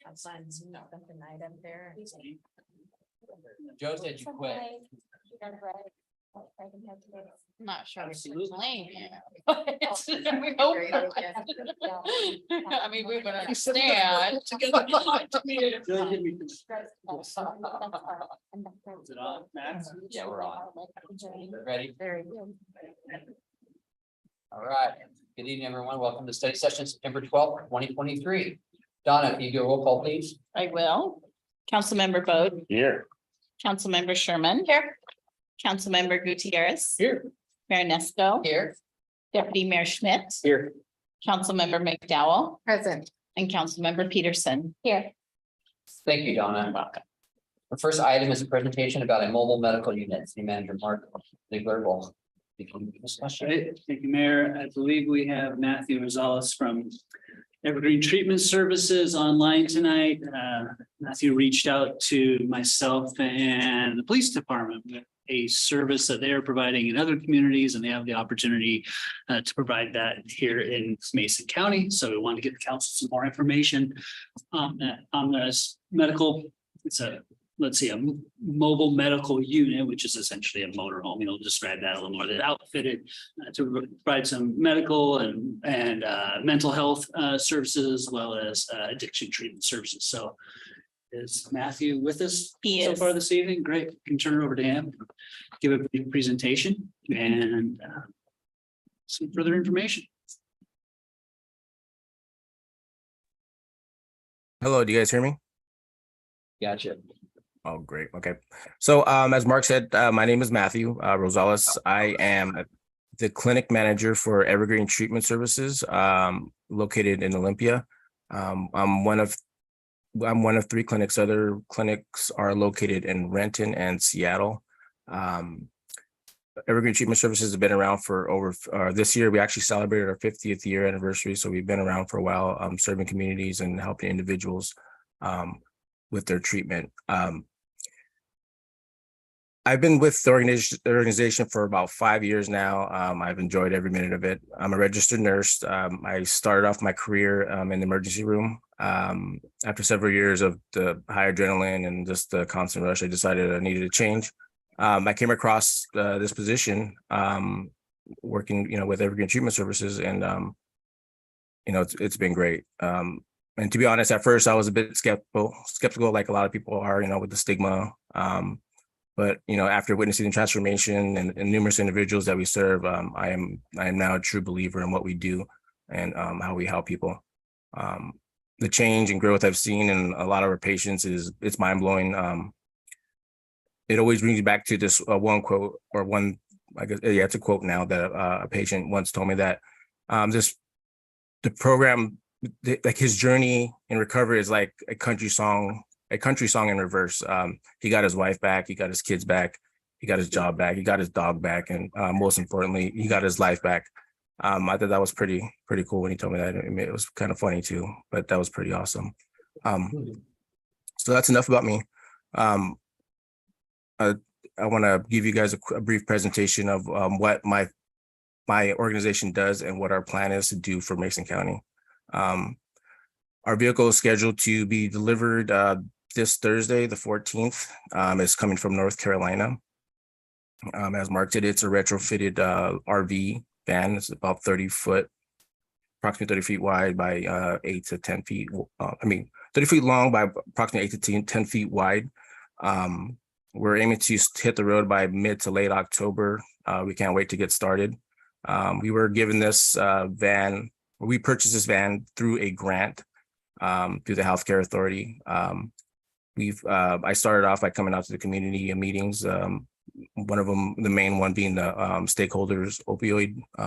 I'll sign something item there. Joe said you quit. Not sure. Absolutely. We hope not. I mean, we're gonna understand. Is it on, Max? Yeah, we're on. Ready? Very good. All right. Good evening, everyone. Welcome to study session September 12th, 2023. Donna, can you do a roll call, please? I will. Councilmember Bode, Here. Councilmember Sherman. Here. Councilmember Gutierrez. Here. Mayor Nesco. Here. Deputy Mayor Schmidt. Here. Councilmember McDowell Present. and Councilmember Peterson. Here. Thank you, Donna. Welcome. The first item is a presentation about a mobile medical unit. City Manager Mark Ziegler will begin the discussion. Right, thank you, Mayor. I believe we have Matthew Rosales from Evergreen Treatment Services online tonight. Matthew reached out to myself and the police department with a service that they are providing in other communities, and they have the opportunity to provide that here in Mason County. So we want to give the council some more information on this medical. It's a, let's see, a mobile medical unit, which is essentially a motorhome. You'll describe that a little more. They're outfitted to provide some medical and mental health services, as well as addiction treatment services. So is Matthew with us He so is. far this evening? Great. Can turn it over to him, give a brief presentation and some further information. Hello, do you guys hear me? Gotcha. Oh, great. Okay. So as Mark said, my name is Matthew Rosales. I am the clinic manager for Evergreen Treatment Services located in Olympia. I'm one of three clinics. Other clinics are located in Renton and Seattle. Evergreen Treatment Services has been around for over this year. We actually celebrated our 50th year anniversary. So we've been around for a while, serving communities and helping individuals with their treatment. I've been with the organization for about 5 years now. I've enjoyed every minute of it. I'm a registered nurse. I started off my career in the emergency room. After several years of the high adrenaline and just the constant rush, I decided I needed a change. I came across this position working, with Evergreen Treatment Services, and it's been great. And to be honest, at first I was a bit skeptical, like a lot of people are, with the stigma. But after witnessing the transformation and numerous individuals that we serve, I am now a true believer in what we do and how we help people. The change and growth I've seen in a lot of our patients it's mind blowing. It always brings you back to this one quote, or one, I guess, yeah, it's a quote now that a patient once told me that the program, like his journey in recovery is like a country song in reverse. He got his wife back, he got his kids back, he got his job back, he got his dog back, and most importantly, he got his life back. I thought that was pretty cool when he told me that. It was kind of funny too, but that was pretty awesome. So that's enough about me. I want to give you guys a brief presentation of what my organization does and what our plan is to do for Mason County. Our vehicle is scheduled to be delivered this Thursday, the 14th. It's coming from North Carolina. As Mark said, it's a retrofitted RV van. It's about 30 foot, approximately 30 feet wide by 8 to 10 feet. 30 feet long by approximately 8 to 10 feet wide. We're aiming to hit the road by mid to late October. We can't wait to get started. We were given this van. We purchased this van through a grant through the Healthcare Authority. I started off by coming out to the community meetings. One of them, the main one being the stakeholders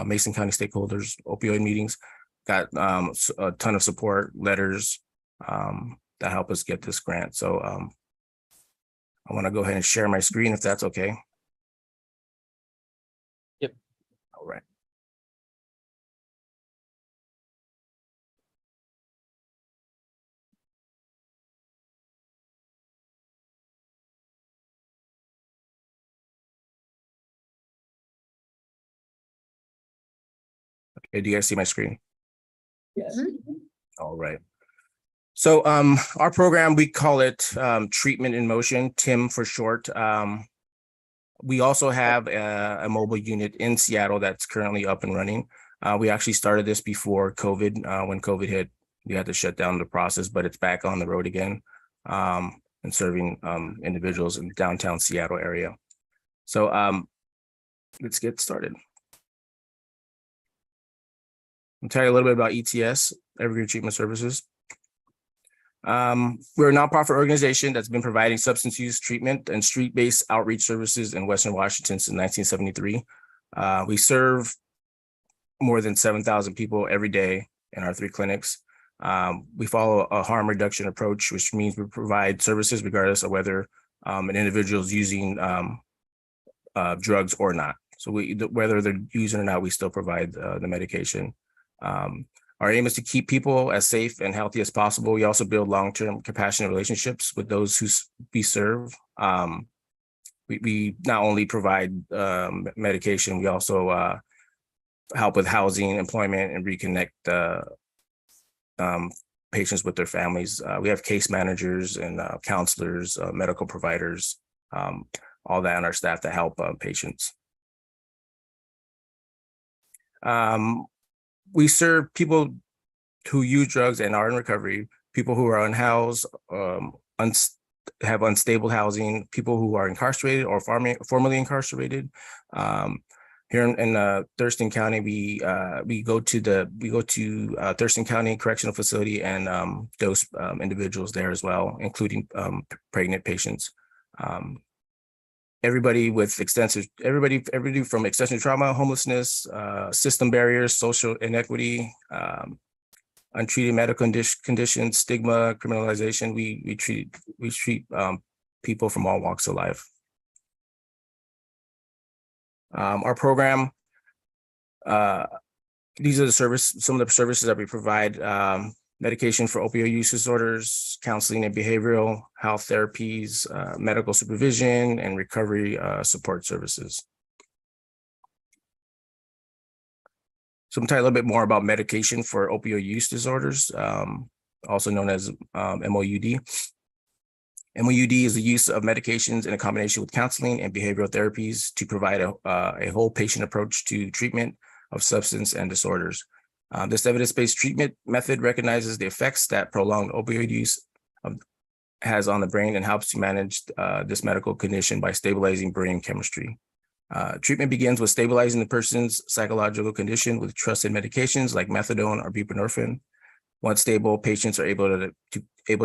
Mason County stakeholders opioid meetings. Got a ton of support letters that help us get this grant. So I want to go ahead and share my screen if that's okay. Yep. All right. Okay, do you guys see my screen? Yes. All right. So our program, we call it Treatment in Motion, TIM for short. We also have a mobile unit in Seattle that's currently up and running. We actually started this before COVID. When COVID hit, we had to shut down the process, but it's back on the road again, and serving individuals in downtown Seattle area. So let's get started. I'll tell you a little bit about ETS, Evergreen Treatment Services. We're a nonprofit organization that's been providing substance use treatment and street-based outreach services in Western Washington since 1973. We serve more than 7,000 people every day in our 3 clinics. We follow a harm reduction approach, which means we provide services regardless of whether an individual is using drugs or not. So whether they're using or not, we still provide the medication. Our aim is to keep people as safe and healthy as possible. We also build long-term compassionate relationships with those who we serve. We not only provide medication, we also help with housing, employment, and reconnect patients with their families. We have case managers and counselors, medical providers, all that on our staff to help patients. We serve people who use drugs and are in recovery, people who are unhoused, have unstable housing, people who are incarcerated or formerly incarcerated. Here in Thurston County, we go to Thurston County Correctional Facility and dose individuals there as well, including pregnant patients. Everybody from extensive trauma, homelessness, system barriers, social inequity, untreated medical conditions, stigma, criminalization. We treat people from all walks of life. Our program, these are some of the services that we provide: medication for opioid use disorders, counseling and behavioral health therapies, medical supervision, and recovery support services. So I'm going to tell you a little bit more about medication for opioid use disorders, also known as MOUD. MOUD is the use of medications in a combination with counseling and behavioral therapies to provide a whole patient approach to treatment of substance and disorders. This evidence-based treatment method recognizes the effects that prolonged opioid use has on the brain and helps to manage this medical condition by stabilizing brain chemistry. Treatment begins with stabilizing the person's psychological condition with trusted medications like methadone or buprenorphine. Once stable, patients are able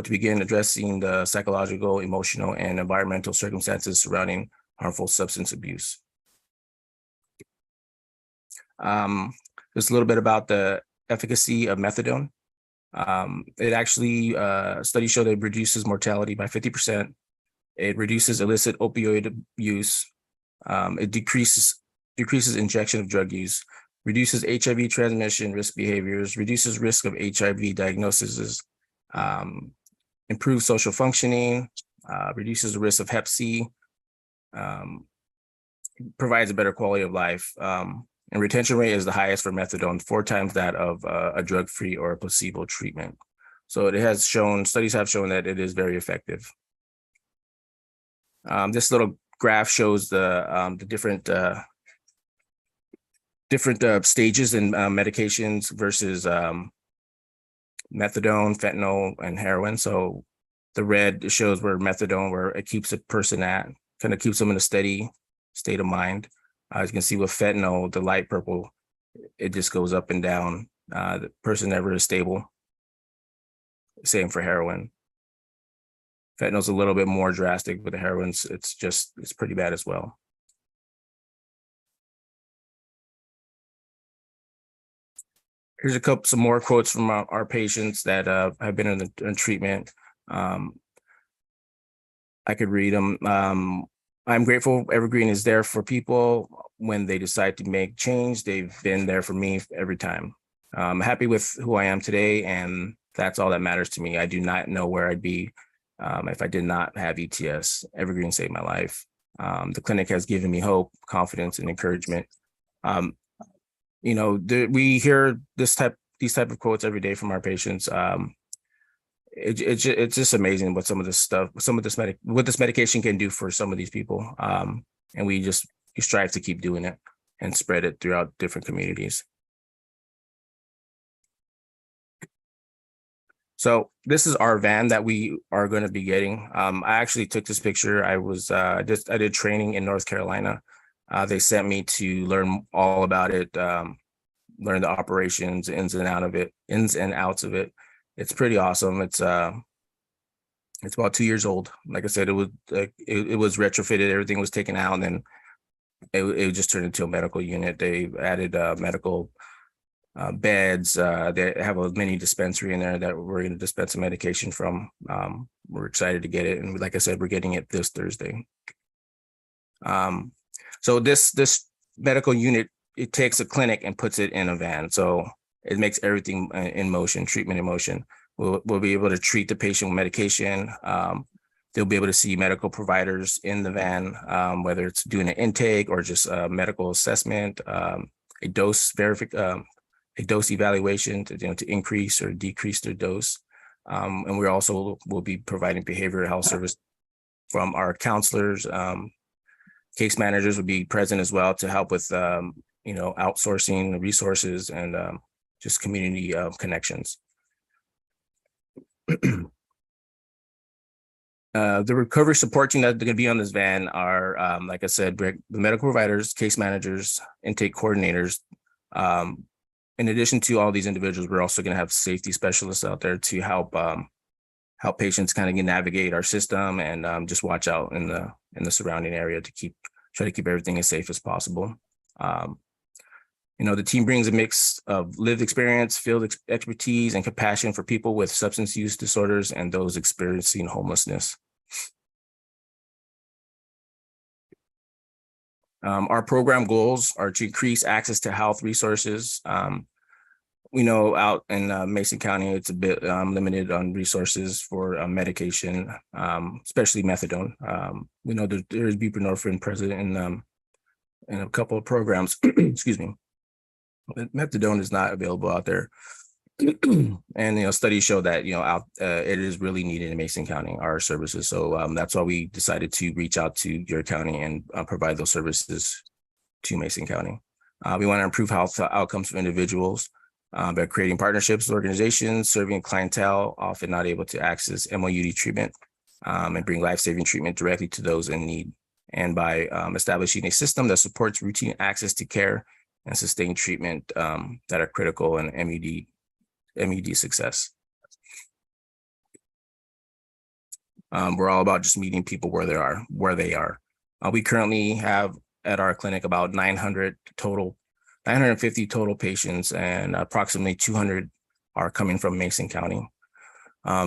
to begin addressing the psychological, emotional, and environmental circumstances surrounding harmful substance abuse. Just a little bit about the efficacy of methadone. It actually, studies show that it reduces mortality by 50%. It reduces illicit opioid use. It decreases injection of drug use, reduces HIV transmission risk behaviors, reduces risk of HIV diagnoses, improves social functioning, reduces the risk of Hep C, provides a better quality of life. And retention rate is the highest for methadone, 4 times that of a drug-free or a placebo treatment. So studies have shown that it is very effective. This little graph shows the different stages in medications versus methadone, fentanyl, and heroin. So the red shows where methadone, where it keeps a person at, kind of keeps them in a steady state of mind. As you can see with fentanyl, the light purple, it just goes up and down. The person never is stable. Same for heroin. Fentanyl's a little bit more drastic, but the heroin's, it's pretty bad as well. Here's some more quotes from our patients that have been in treatment. I could read them. I'm grateful Evergreen is there for people when they decide to make change. They've been there for me every time. I'm happy with who I am today, and that's all that matters to me. I do not know where I'd be if I did not have ETS. Evergreen saved my life. The clinic has given me hope, confidence, and encouragement. We hear these type of quotes every day from our patients. it's just amazing what some of this stuff, what this medication can do for some of these people. And we strive to keep doing it and spread it throughout different communities. So this is our van that we are going to be getting. I actually took this picture. I did training in North Carolina. They sent me to learn all about it, learn the operations, ins and outs of it. It's pretty awesome. It's about 2 years old. Like I said, it was retrofitted. Everything was taken out, and then it just turned into a medical unit. They added medical beds. They have a mini dispensary in there that we're going to dispense some medication from. We're excited to get it, and like I said, we're getting it this Thursday. So this medical unit, it takes a clinic and puts it in a van. So it makes everything in motion, treatment in motion. We'll be able to treat the patient with medication. They'll be able to see medical providers in the van, whether it's doing an intake or just a medical assessment, a dose evaluation to increase or decrease their dose. And we also will be providing behavioral health service from our counselors. Case managers will be present as well to help with outsourcing the resources and just community connections. The recovery support team that's going to be on this van are, like I said, the medical providers, case managers, intake coordinators. In addition to all these individuals, we're also going to have safety specialists out there to help patients kind of navigate our system and just watch out in the surrounding area to try to keep everything as safe as possible. The team brings a mix of lived experience, field expertise, and compassion for people with substance use disorders and those experiencing homelessness. Our program goals are to increase access to health resources. We know out in Mason County, it's a bit limited on resources for medication, especially methadone. We know there is buprenorphine present in a couple of programs. Excuse me. Methadone is not available out there. And studies show that it is really needed in Mason County, our services. So that's why we decided to reach out to your county and provide those services to Mason County. We want to improve health outcomes for individuals by creating partnerships with organizations serving clientele often not able to access MOUD treatment, and bring life-saving treatment directly to those in need, and by establishing a system that supports routine access to care and sustained treatment that are critical in MUD success. We're all about just meeting people where they are. We currently have at our clinic about 950 total patients, and approximately 200 are coming from Mason County.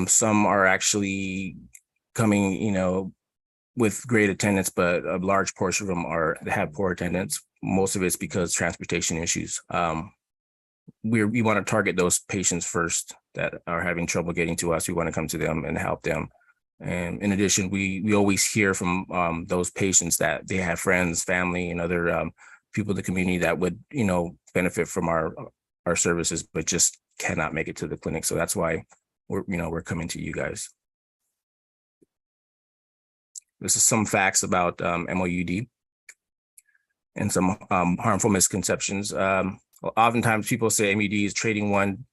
Some are actually coming, with great attendance, but a large portion of them have poor attendance. Most of it's because transportation issues. We want to target those patients first that are having trouble getting to us. We want to come to them and help them. And in addition, we always hear from those patients that they have friends, family, and other people in the community that would, benefit from our services, but just cannot make it to the clinic. So that's why we're coming to you guys. This is some facts about MOUD and some harmful misconceptions. Oftentimes people say MUD is trading one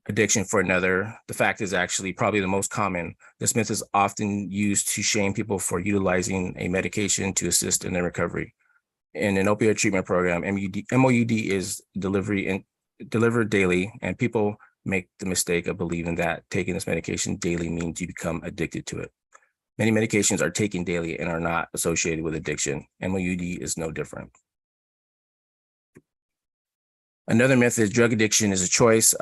addiction for another. The fact is actually probably the most common. This myth is often used to shame people for utilizing a medication to assist in their recovery. In an opioid treatment program, MOUD is delivered daily, and people make the mistake of believing that taking this medication daily means you become addicted to it. Many medications are taken daily and are not associated with addiction. MOUD is no different. Another myth is drug addiction is a choice.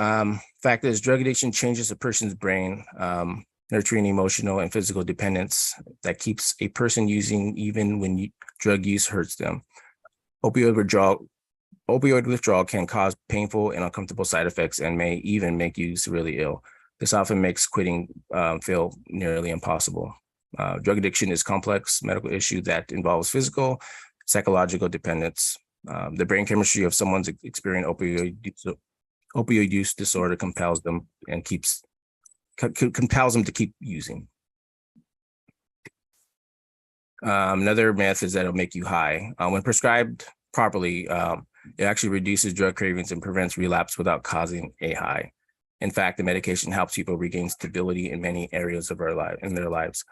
Fact is, drug addiction changes a person's brain, nurturing emotional and physical dependence that keeps a person using even when drug use hurts them. Opioid withdrawal can cause painful and uncomfortable side effects and may even make you severely ill. This often makes quitting feel nearly impossible. Drug addiction is a complex medical issue that involves physical, psychological dependence. The brain chemistry of someone's experiencing opioid use disorder compels them and keeps compels them to keep using. Another myth is that it'll make you high. When prescribed properly, it actually reduces drug cravings and prevents relapse without causing a high. In fact, the medication helps people regain stability in many areas of their lives.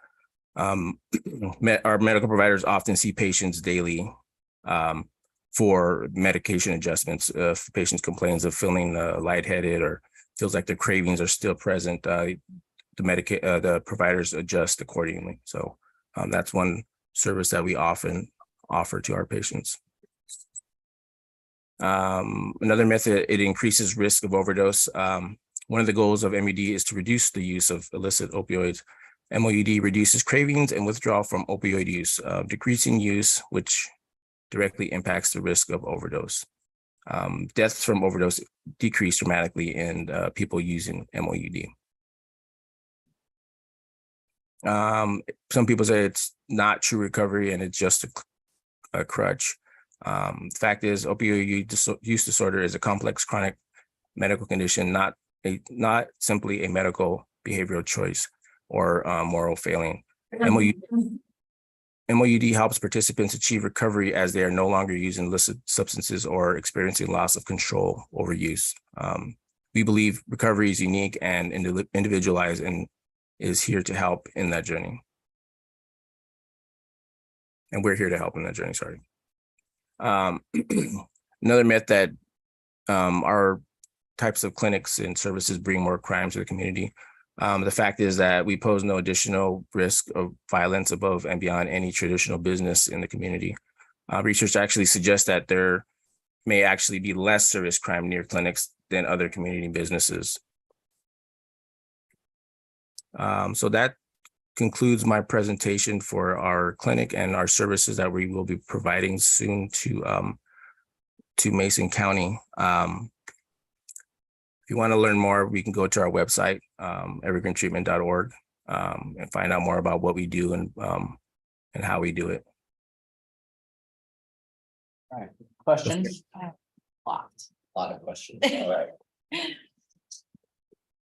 Our medical providers often see patients daily for medication adjustments. If patients complains of feeling lightheaded or feels like their cravings are still present, the providers adjust accordingly. So that's one service that we often offer to our patients. Another method, it increases risk of overdose. One of the goals of MUD is to reduce the use of illicit opioids. MOUD reduces cravings and withdrawal from opioid use, decreasing use, which directly impacts the risk of overdose. Deaths from overdose decrease dramatically in people using MOUD. Some people say it's not true recovery and it's just a crutch. The fact is, opioid use disorder is a complex chronic medical condition, not simply a medical behavioral choice or moral failing. MOUD helps participants achieve recovery as they are no longer using illicit substances or experiencing loss of control over use. We believe recovery is unique and individualized and is here to help in that journey. And we're here to help in that journey, sorry. Another myth that our types of clinics and services bring more crime to the community. The fact is that we pose no additional risk of violence above and beyond any traditional business in the community. Research actually suggests that there may actually be less serious crime near clinics than other community businesses. So that concludes my presentation for our clinic and our services that we will be providing soon to Mason County. If you want to learn more, we can go to our website, evergreentreatment.org, and find out more about what we do and how we do it. All right, questions? Locked. A lot of questions. All right.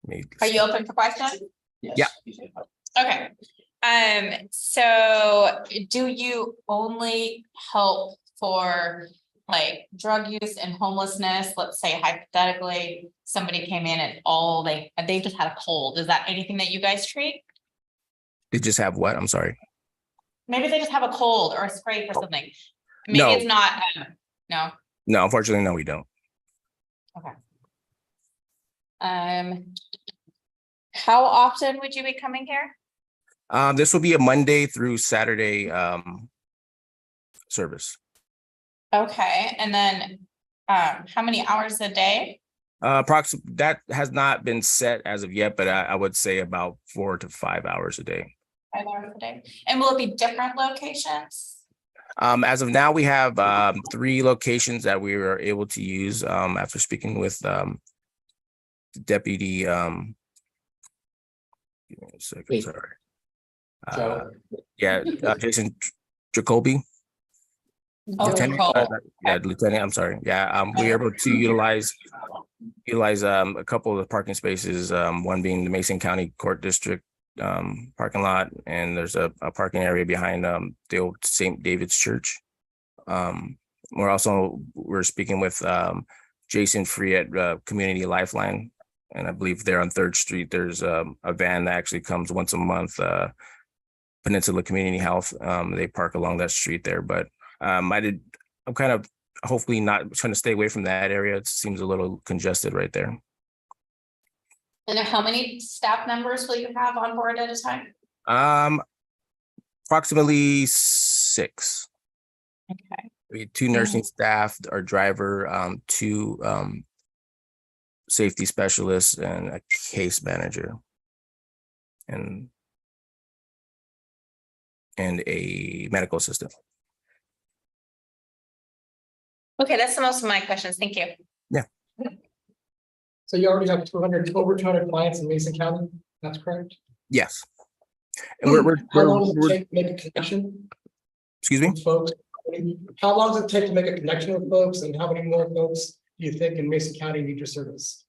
Maybe. Are you open for questions? Yes. Okay. So do you only help for like drug use and homelessness? Let's say hypothetically, somebody came in and they just had a cold. Is that anything that you guys treat? They just have what? I'm sorry. Maybe they just have a cold or a spray for something. Maybe No. it's not, no. No, unfortunately, no, we don't. How often would you be coming here? This will be a Monday through Saturday service. Okay, and then how many hours a day? Approximately, that has not been set as of yet, but I would say about 4 to 5 hours a day. 5 hours a day. And will it be different locations? As of now, we have 3 locations that we were able to use after speaking with Deputy. Give me a second, Wait. sorry. Joe? Jason Jacoby. Oh, Lieutenant, Lieutenant, I'm sorry. We were able to utilize a couple of the parking spaces, one being the Mason County Court District parking lot, and there's a parking area behind the old St. David's Church. We're speaking with Jason Free at Community Lifeline, and I believe there on 3rd Street, there's a van that actually comes once a month, Peninsula Community Health. They park along that street there, but I'm kind of hopefully not trying to stay away from that area. It seems a little congested right there. And how many staff members will you have on board at a time? Approximately 6. Okay. We had 2 nursing staff, our driver, 2 safety specialists, and a case manager, and a medical assistant. Okay, that's the most of my questions. Thank you. So you already have over 200 clients in Mason County, that's correct? Yes. And we're How long does it take to make a connection excuse me? with folks? How long does it take to make a connection with folks, and how many more folks do you think in Mason County need your service?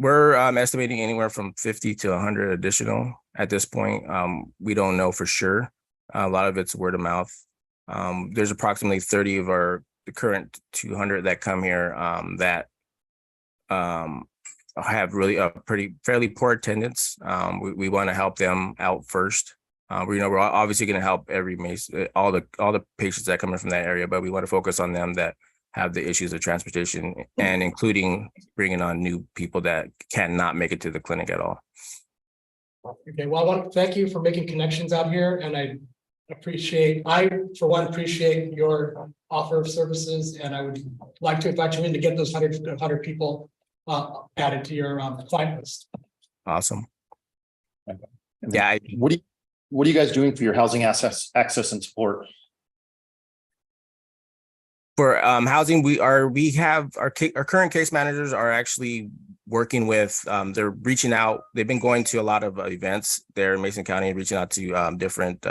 We're estimating anywhere from 50 to 100 additional at this point. We don't know for sure. A lot of it's word of mouth. There's approximately 30 of the current 200 that come here that have really a fairly poor attendance. We want to help them out first. We're obviously going to help all the patients that come in from that area, but we want to focus on them that have the issues of transportation and including bringing on new people that cannot make it to the clinic at all. Okay, well, I want to thank you for making connections out here, and I for one, appreciate your offer of services, and I would like to invite you in to get those 100 people added to your client list. Awesome. Yeah. What are you guys doing for your housing access and support? For housing, we have our current case managers are actually working with, they're reaching out. They've been going to a lot of events there in Mason County, reaching out to different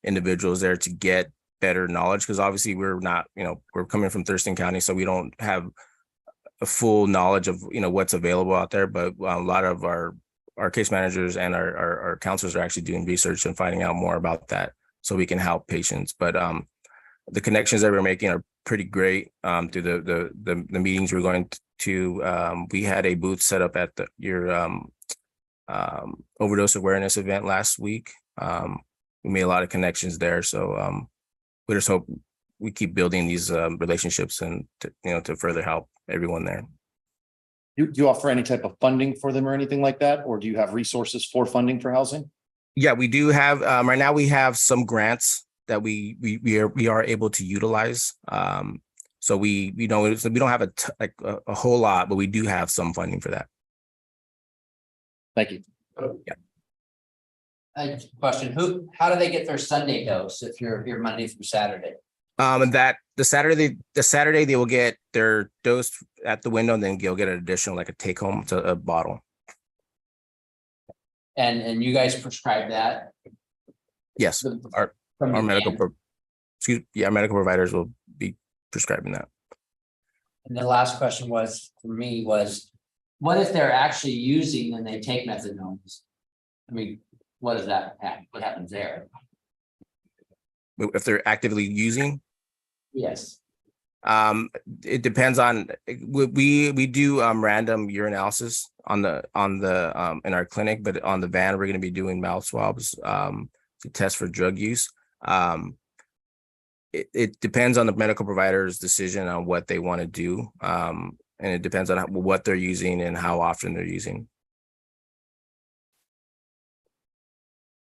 individuals there to get better knowledge, because obviously we're not, we're coming from Thurston County, so we don't have a full knowledge of what's available out there. But a lot of our case managers and our counselors are actually doing research and finding out more about that, so we can help patients. But the connections that we're making are pretty great through the meetings we're going to. We had a booth set up at your overdose awareness event last week. We made a lot of connections there, so we just hope we keep building these relationships and to further help everyone there. Do you offer any type of funding for them or anything like that, or do you have resources for funding for housing? Yeah, we do have right now. We have some grants that we are able to utilize. So we don't have a whole lot, but we do have some funding for that. Thank you. Question, how do they get their Sunday dose if you're here Monday through Saturday? That the Saturday they will get their dose at the window, and then you'll get an additional, like a take home to a bottle. And you guys prescribe that? Yes, our From the medical van? our medical providers will be prescribing that. And the last question was, for me, was what if they're actually using and they take methadone? I mean, what does that happen? What happens there? If they're actively using, Yes. it depends on, we do random urinalysis on the in our clinic, but on the van we're going to be doing mouth swabs to test for drug use. It depends on the medical provider's decision on what they want to do, and it depends on what they're using and how often they're using.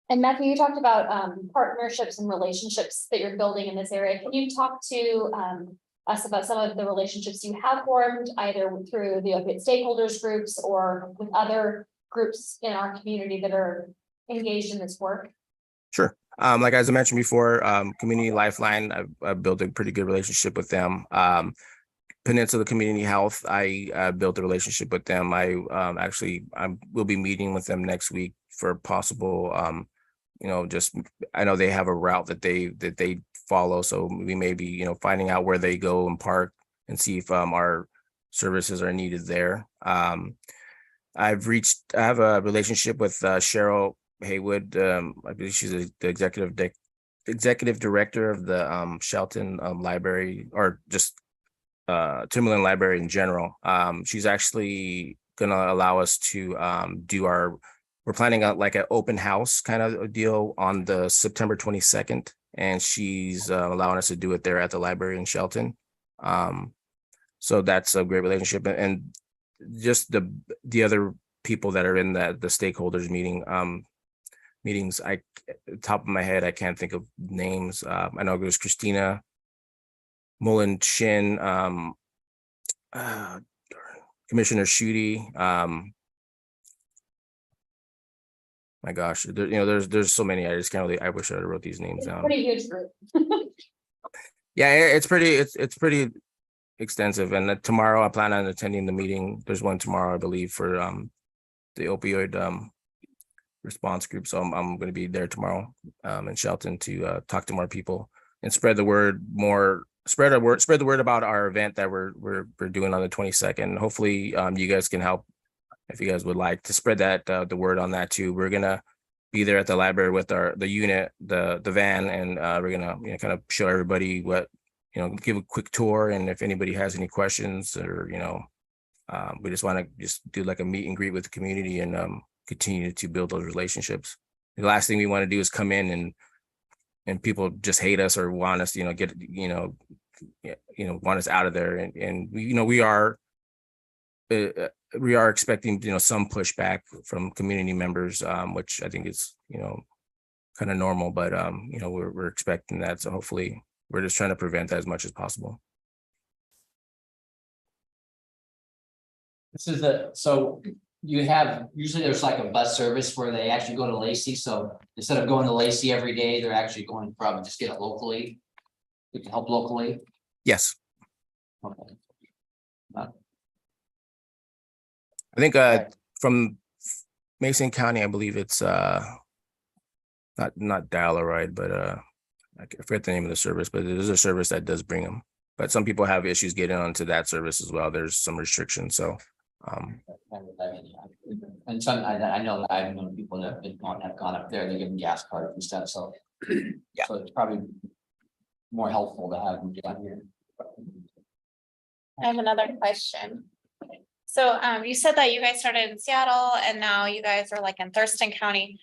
And Matthew, you talked about partnerships and relationships that you're building in this area. Can you talk to us about some of the relationships you have formed, either through the opiate stakeholders groups or with other groups in our community that are engaged in this work? Sure. Like as I mentioned before, Community Lifeline, I've built a pretty good relationship with them. Peninsula Community Health, I built a relationship with them. I will be meeting with them next week for possible, I know they have a route that they follow, so we may be, finding out where they go and park and see if our services are needed there. I have a relationship with Cheryl Haywood. I believe she's the executive director of the Shelton Library, or just Timberland Library in general. She's actually gonna allow us to we're planning out like an open house kind of a deal on the September 22nd, and she's allowing us to do it there at the library in Shelton. So that's a great relationship, and just the other people that are in the stakeholders meetings. Top of my head, I can't think of names. I know there's Christina Mullen Shin, Commissioner Schutte. My gosh, there's so many. I just can't really. I wish I wrote these names down. Pretty huge group. Yeah, it's pretty extensive. And tomorrow I plan on attending the meeting. There's one tomorrow, I believe, for the opioid response group. So I'm going to be there tomorrow in Shelton to talk to more people and spread the word more. Spread the word about our event that we're doing on the 22nd. Hopefully, you guys can help if you guys would like to spread that, the word on that too, we're gonna be there at the library with the unit, the van, and we're gonna, you know, kind of show everybody what, you know, give a quick tour, and if anybody has any questions or, you know, we just want to just do like a meet and greet with the community and continue to build those relationships. The last thing we want to do is come in and people just hate us or want us, you know, get, you know, want us out of there. And we, you know, we are expecting, you know, some pushback from community members, which I think is, you know, kind of normal, but you know, we're expecting that. So hopefully we're just trying to prevent that as much as possible. This is so you have, usually there's like a bus service where they actually go to Lacey. So instead of going to Lacey every day, they're actually going from just get it locally. We can help locally. Yes. Okay. I think from Mason County, I believe it's not Dial-A-Ride, but I forget the name of the service, but it is a service that does bring them. But some people have issues getting onto that service as well. There's some restrictions. So and some, I know that I've known people that have gone up there, they give them gas cards and stuff, so. Yeah. So it's probably more helpful to have them down here. I have another question. So you said that you guys started in Seattle and now you guys are like in Thurston County.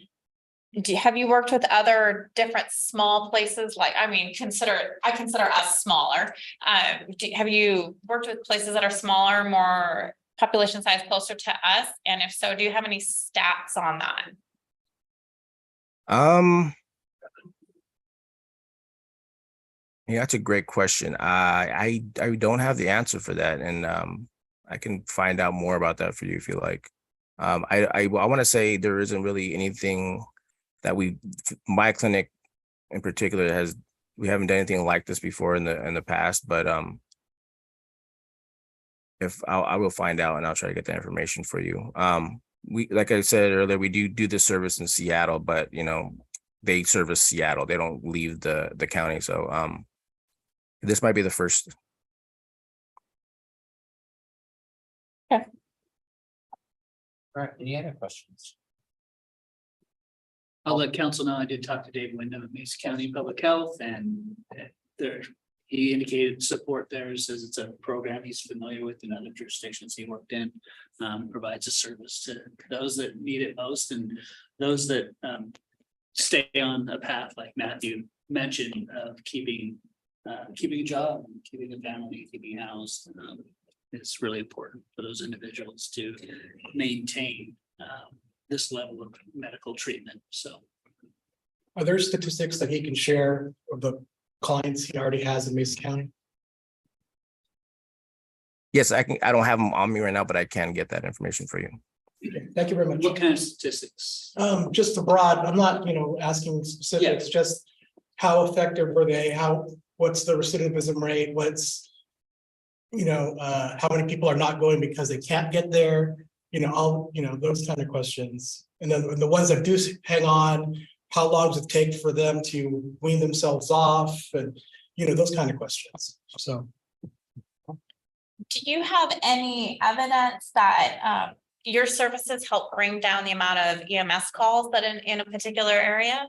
Have you worked with other different small places? Like, I mean, I consider us smaller. Have you worked with places that are smaller, more population size closer to us? And if so, do you have any stats on that? Yeah, that's a great question. I don't have the answer for that, and I can find out more about that for you if you like. I want to say there isn't really anything that my clinic in particular we haven't done anything like this before in the past, but if I will find out and I'll try to get that information for you. We, like I said earlier, we do this service in Seattle, but you know, they service Seattle. They don't leave the county. So this might be the first. All right, any other questions? I'll let council know I did talk to Dave Wyndham of Mesa County Public Health, and he indicated support there, says it's a program he's familiar with in other jurisdictions he worked in. Provides a service to those that need it most and those that stay on a path like Matthew mentioned of keeping a job, keeping a family, keeping housed. It's really important for those individuals to maintain this level of medical treatment. So Are there statistics that he can share of the clients he already has in Mesa County? Yes, I don't have them on me right now, but I can get that information for you. Okay, thank you very much. what kind of statistics? Just a broad, I'm not, asking specifics, just how effective were they? What's the recidivism rate? What's, how many people are not going because they can't get there? Those kind of questions. And then the ones that do hang on, how long does it take for them to wean themselves off? And, those kind of questions. So. Do you have any evidence that your services help bring down the amount of EMS calls that in a particular area?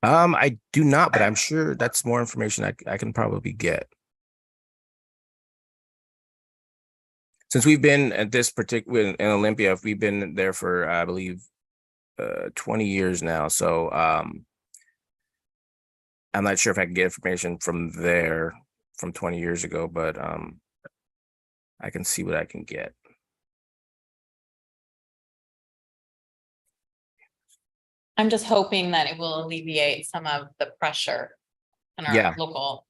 I do not, but I'm sure that's more information I can probably get. Since we've been at this particular in Olympia, we've been there for, I believe, 20 years now. So I'm not sure if I can get information from there from 20 years ago, but I can see what I can get. I'm just hoping that it will alleviate some of the pressure in our local,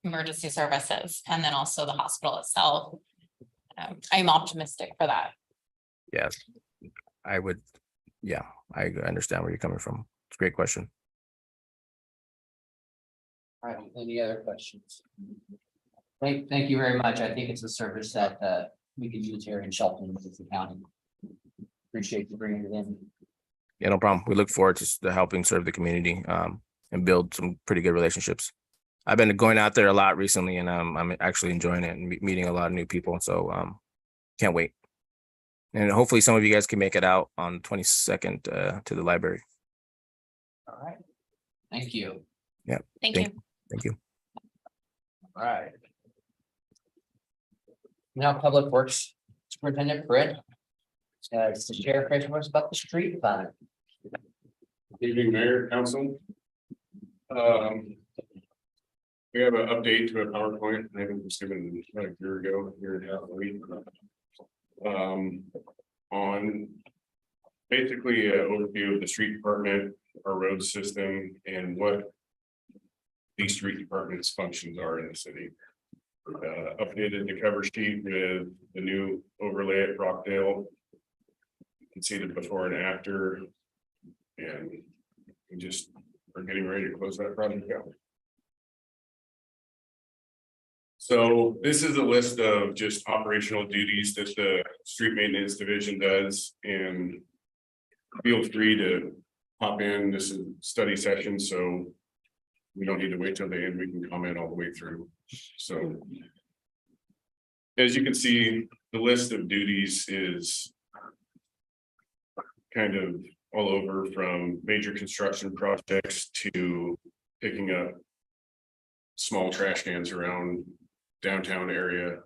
emergency services, and then also the hospital itself. I'm optimistic for that. Yes, I would. Yeah, I understand where you're coming from. It's a great question. All right, any other questions? Thank you very much. I think it's a service that we could use here in Shelton, Madison County. Appreciate you bringing it in. Yeah, no problem. We look forward to helping serve the community and build some pretty good relationships. I've been going out there a lot recently, and I'm actually enjoying it and meeting a lot of new people. So can't wait. And hopefully some of you guys can make it out on 22nd to the library. All right. Thank you. Thank Thank- you. Thank you. All right. Now, Public Works Superintendent Britt. It's the sheriff, questions about the street fund. Good evening, Mayor, Council. We have an update to a PowerPoint, I think it was given like a year ago, year and a half, a week. On basically an overview of the street department, our road system, and what these street departments' functions are in the city. Updated the cover sheet with the new overlay at Rockdale. You can see the before and after. And we just are getting ready to close that project out. So this is a list of just operational duties that the street maintenance division does, and feel free to hop in. This is a study session, so we don't need to wait till the end. We can comment all the way through. So as you can see, the list of duties is kind of all over, from major construction projects to picking up small trash cans around downtown area.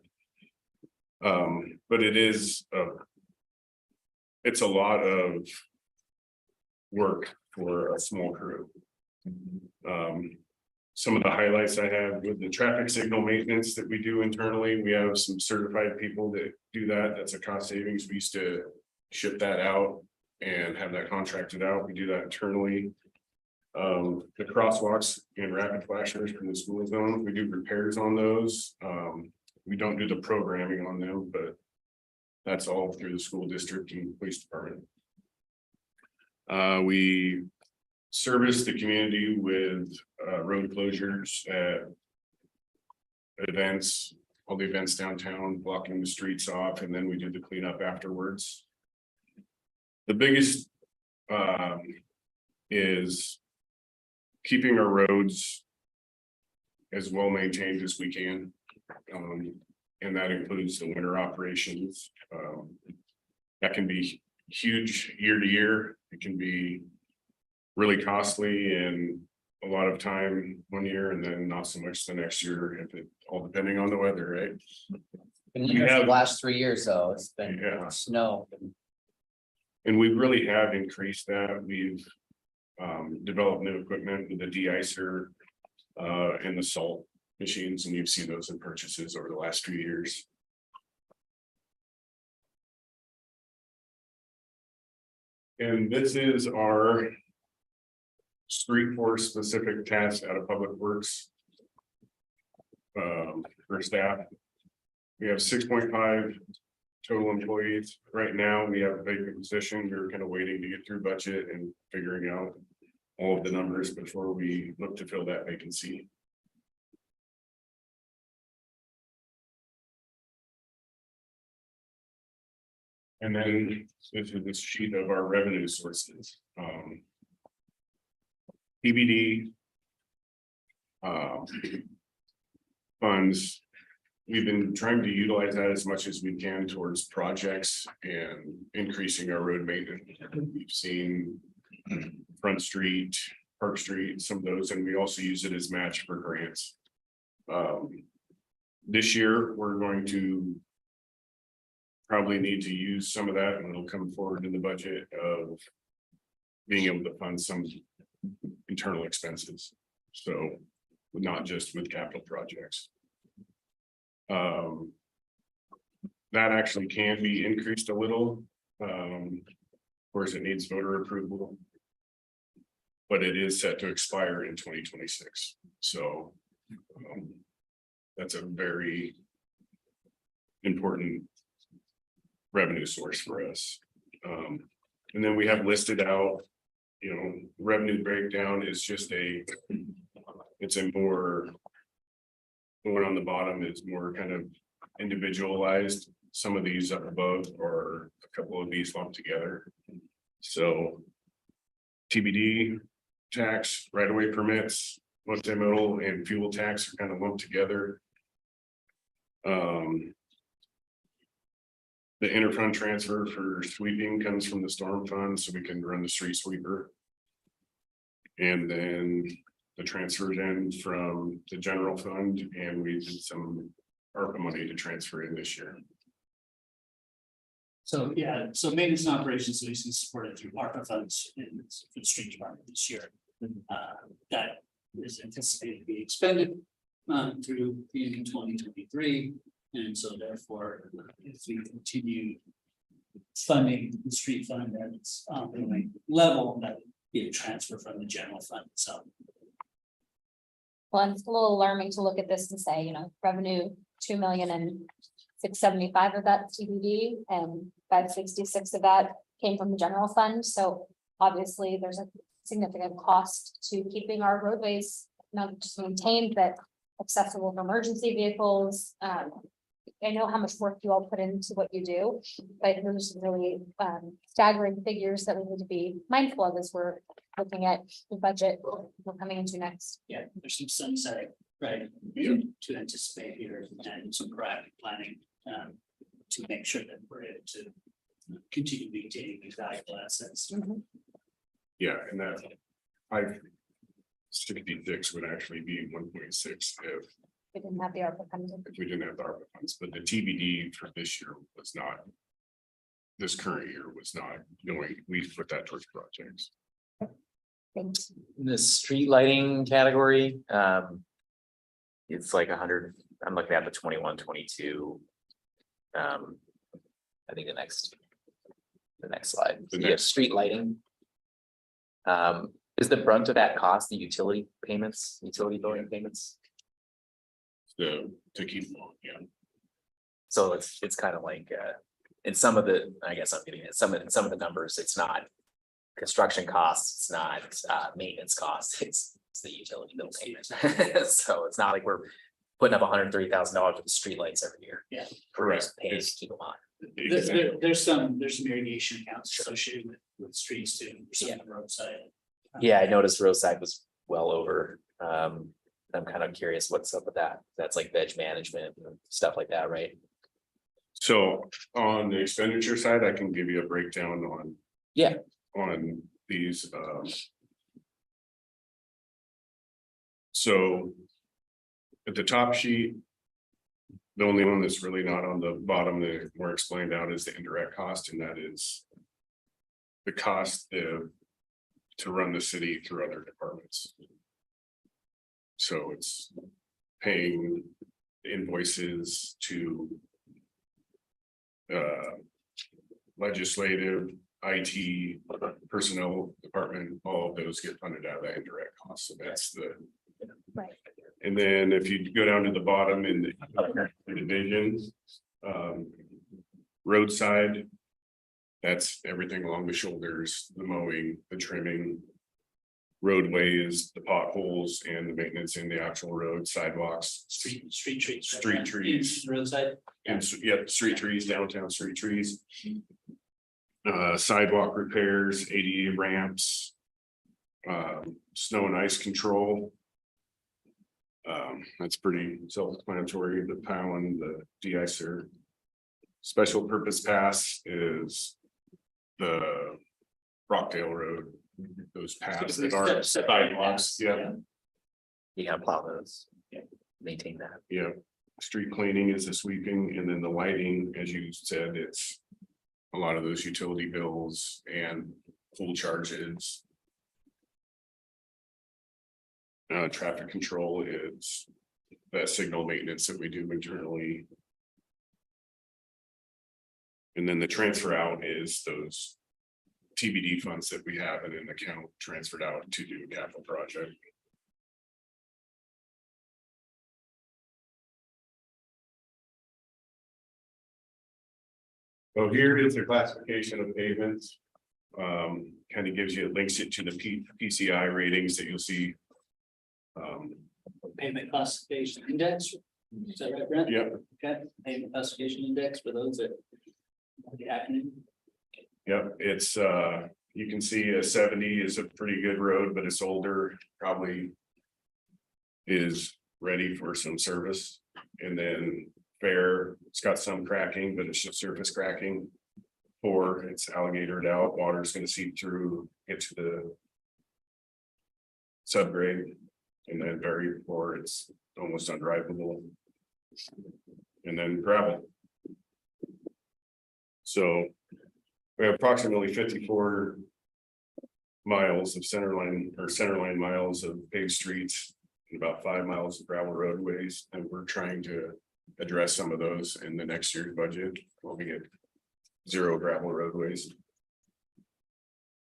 But it's a lot of work for a small crew. Some of the highlights I have with the traffic signal maintenance that we do internally, we have some certified people that do that. That's a cost savings. We used to ship that out and have that contracted out. We do that internally. The crosswalks and rapid flashers from the school zone, we do repairs on those. We don't do the programming on them, but that's all through the school district and police department. We service the community with road closures at events, all the events downtown, blocking the streets off, and then we do the cleanup afterwards. The biggest is keeping our roads as well maintained as we can. And that includes the winter operations. That can be huge year to year. It can be really costly and a lot of time one year, and then not so much the next year, if it all depending on the weather, right? And We the have- last 3 years, though, it's been Yeah. snow. And we really have increased that. We've developed new equipment with the de-icer and the salt machines, and you've seen those in purchases over the last few years. And this is our street force specific task out of Public Works. For staff. We have 6.5 total employees. Right now, we have a vacant position. We're kind of waiting to get through budget and figuring out all of the numbers before we look to fill that vacancy. And then this is this sheet of our revenue sources. PBD funds. We've been trying to utilize that as much as we can towards projects and increasing our road maintenance. We've seen Front Street, Park Street, some of those, and we also use it as match for grants. This year, we're going to probably need to use some of that, and it'll come forward in the budget of being able to fund some internal expenses. So not just with capital projects. That actually can be increased a little. Of course, it needs voter approval. But it is set to expire in 2026. So that's a very important revenue source for us. And then we have listed out, revenue breakdown is just it's a more, the one on the bottom is more kind of individualized. Some of these up above are a couple of these lumped together. So TBD tax, right-of-way permits, multimodal and fuel tax are kind of lumped together. The interfund transfer for sweeping comes from the storm fund, so we can run the street sweeper. And then the transfers in from the general fund, and we did some ARPA money to transfer in this year. So, yeah, so maintenance and operations leasing supported through ARPA funds in for the street department this year. That is anticipated to be expended through in 2023. And so therefore, if we continue funding the street fund at its ongoing level, that would be a transfer from the general fund itself. Well, it's a little alarming to look at this and say, revenue 2,675,000 of that TBD and 566 of that came from the general fund. So obviously there's a significant cost to keeping our roadways not just maintained, but accessible for emergency vehicles. I know how much work you all put into what you do, but there's some really staggering figures that we need to be mindful of as we're looking at the budget we're coming into next. Yeah, there's some sunset, right, to anticipate here and some proactive planning to make sure that we're able to continue maintaining these valuable assets. Yeah, and that 566 would actually be 1.6 We didn't have the ARPA coming in. if we didn't have the ARPA funds, but the TBD for this year was not. This current year was not going, we put that towards projects. Thanks. In the street lighting category, it's like 100, I'm looking at the 21, 22. I think the next slide, The yeah, next. street lighting. Is the brunt of that cost the utility payments, utility billing payments? To keep, yeah, So it's kind of like, in some of the, I guess I'm getting it, some of the numbers, it's not construction costs, it's not maintenance costs, it's the utility bill payment. So it's not like we're putting up $130,000 with the streetlights every year. Yeah. We're just Correct. paying to keep them on. There's some irrigation accounts associated with streets too, or some on the roadside. Yeah, I noticed roadside was well over. I'm kind of curious what's up with that. That's like veg management and stuff like that, right? So on the expenditure side, I can give you a breakdown on. Yeah. On these, so. At the top sheet. The only one that's really not on the bottom that we're explained out is the indirect cost, and that is. The cost to run the city through other departments. So it's paying invoices to. Legislative, IT, personnel department, all of those get funded out of that indirect cost, so that's the. Right. And then if you go down to the bottom in the division. Roadside. That's everything along the shoulders, the mowing, the trimming. Roadways, the potholes and the maintenance in the actual road, sidewalks. Street trees. Street trees. Roadside. And street trees, downtown street trees. Sidewalk repairs, ADA ramps. Snow and ice control. That's pretty self-explanatory, the Powell, the de-icer. Special purpose pass is the Rockdale Road, those paths that are sidewalks, yeah, You gotta plow those. Yeah. Maintain that. yeah. Street cleaning is the sweeping, and then the lighting, as you said, it's a lot of those utility bills and full charges. Traffic control is that signal maintenance that we do internally. And then the transfer out is those TBD funds that we have in an account transferred out to do a capital project. So here is the classification of pavements. Kind of gives you, it links it to the PCI ratings that you'll see. Payment classification index. Is that right, Brent? Yep, Okay, payment classification index for those that. The acronym. yep, it's you can see a 70 is a pretty good road, but it's older, probably. Is ready for some service, and then fair. It's got some cracking, but it's just surface cracking. 4, it's alligatored out, water's gonna seep through, get to the subgrade. And then very 4, it's almost undrivable. And then gravel. So we have approximately 54 miles of centerline miles of paved streets and about 5 miles of gravel roadways, and we're trying to address some of those in the next year's budget when we get 0 gravel roadways.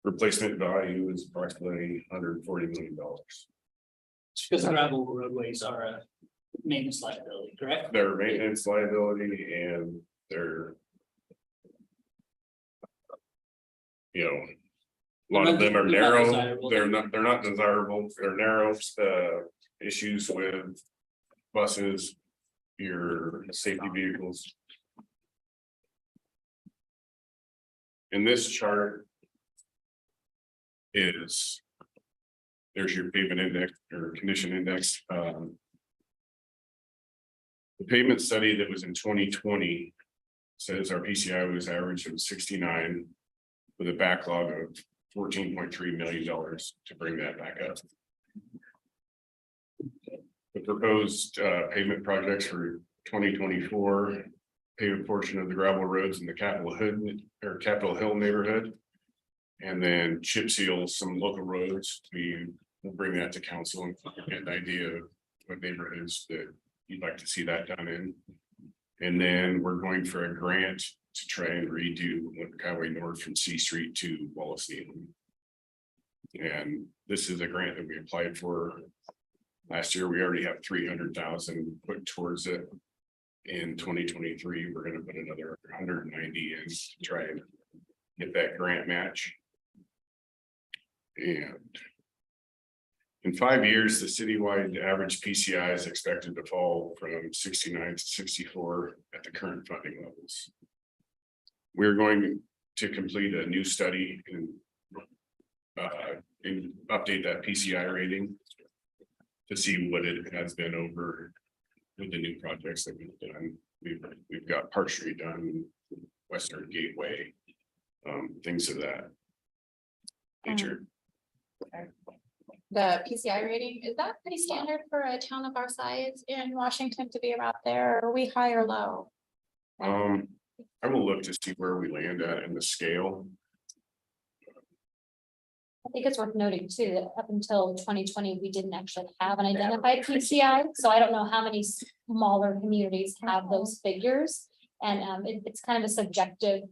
Replacement value is approximately $140 million. Because gravel roadways are a maintenance liability, correct? Their maintenance liability and their. A lot of them are They're not narrow, desirable. they're not desirable, they're narrow, issues with buses, your safety vehicles. In this chart is, there's your pavement index or condition index. The pavement study that was in 2020 says our PCI was average of 69 with a backlog of $14.3 million to bring that back up. The proposed pavement projects for 2024 paved portion of the gravel roads in the Capitol Hill neighborhood. And then chip seal some local roads. We will bring that to council and get an idea of what neighborhoods that you'd like to see that done in. And then we're going for a grant to try and redo Highway North from C Street to Wallace Needham. And this is a grant that we applied for last year. We already have 300,000 put towards it. In 2023, we're gonna put another 190 in to try and get that grant match. And in 5 years, the citywide average PCI is expected to fall from 69 to 64 at the current funding levels. We're going to complete a new study and update that PCI rating to see what it has been over with the new projects that we've done. We've got Park Street done, Western Gateway, things of that nature. The PCI rating, is that pretty standard for a town of our size in Washington to be around there? Are we high or low? I will look to see where we land at in the scale. I think it's worth noting too, that up until 2020, we didn't actually have an identified PCI. So I don't know how many smaller communities have those figures. And it's kind of a subjective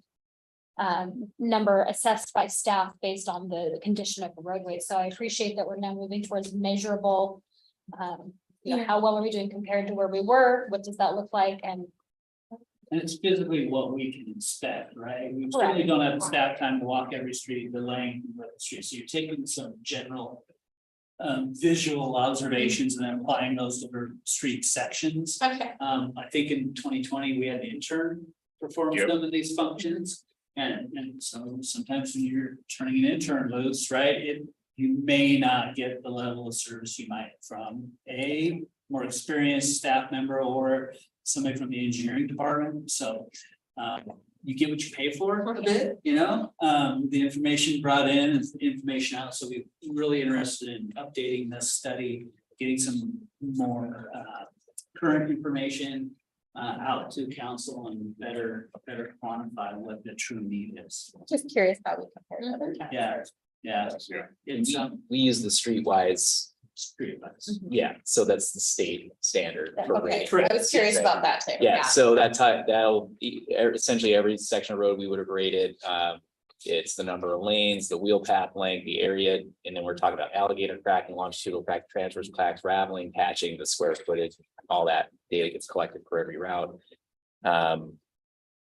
number assessed by staff based on the condition of the roadway. So I appreciate that we're now moving towards measurable. How well are we doing compared to where we were? What does that look like? And it's physically what we can inspect, right? We certainly don't have the staff time to walk every street, the length of the street. So you're taking some general visual observations and then applying those to the street sections. Okay. I think in 2020, we had the intern perform some of these functions. And so sometimes when you're turning an intern loose, right, you may not get the level of service you might from a more experienced staff member or somebody from the engineering department. So you get what you pay for a bit, the information brought in and information out. So we're really interested in updating this study, getting some more current information out to council and better quantify what the true need is. Just curious how we compare to other towns. Yeah. It's We use the streetwise, streetlights. yeah, so that's the state standard. for Okay, rating. I was curious about that too. Yeah, so that'll be essentially every section of road we would have rated. It's the number of lanes, the wheel path length, the area, and then we're talking about alligator cracking, longitudinal crack, transverse cracks, raveling, patching, the square footage, all that data gets collected for every route.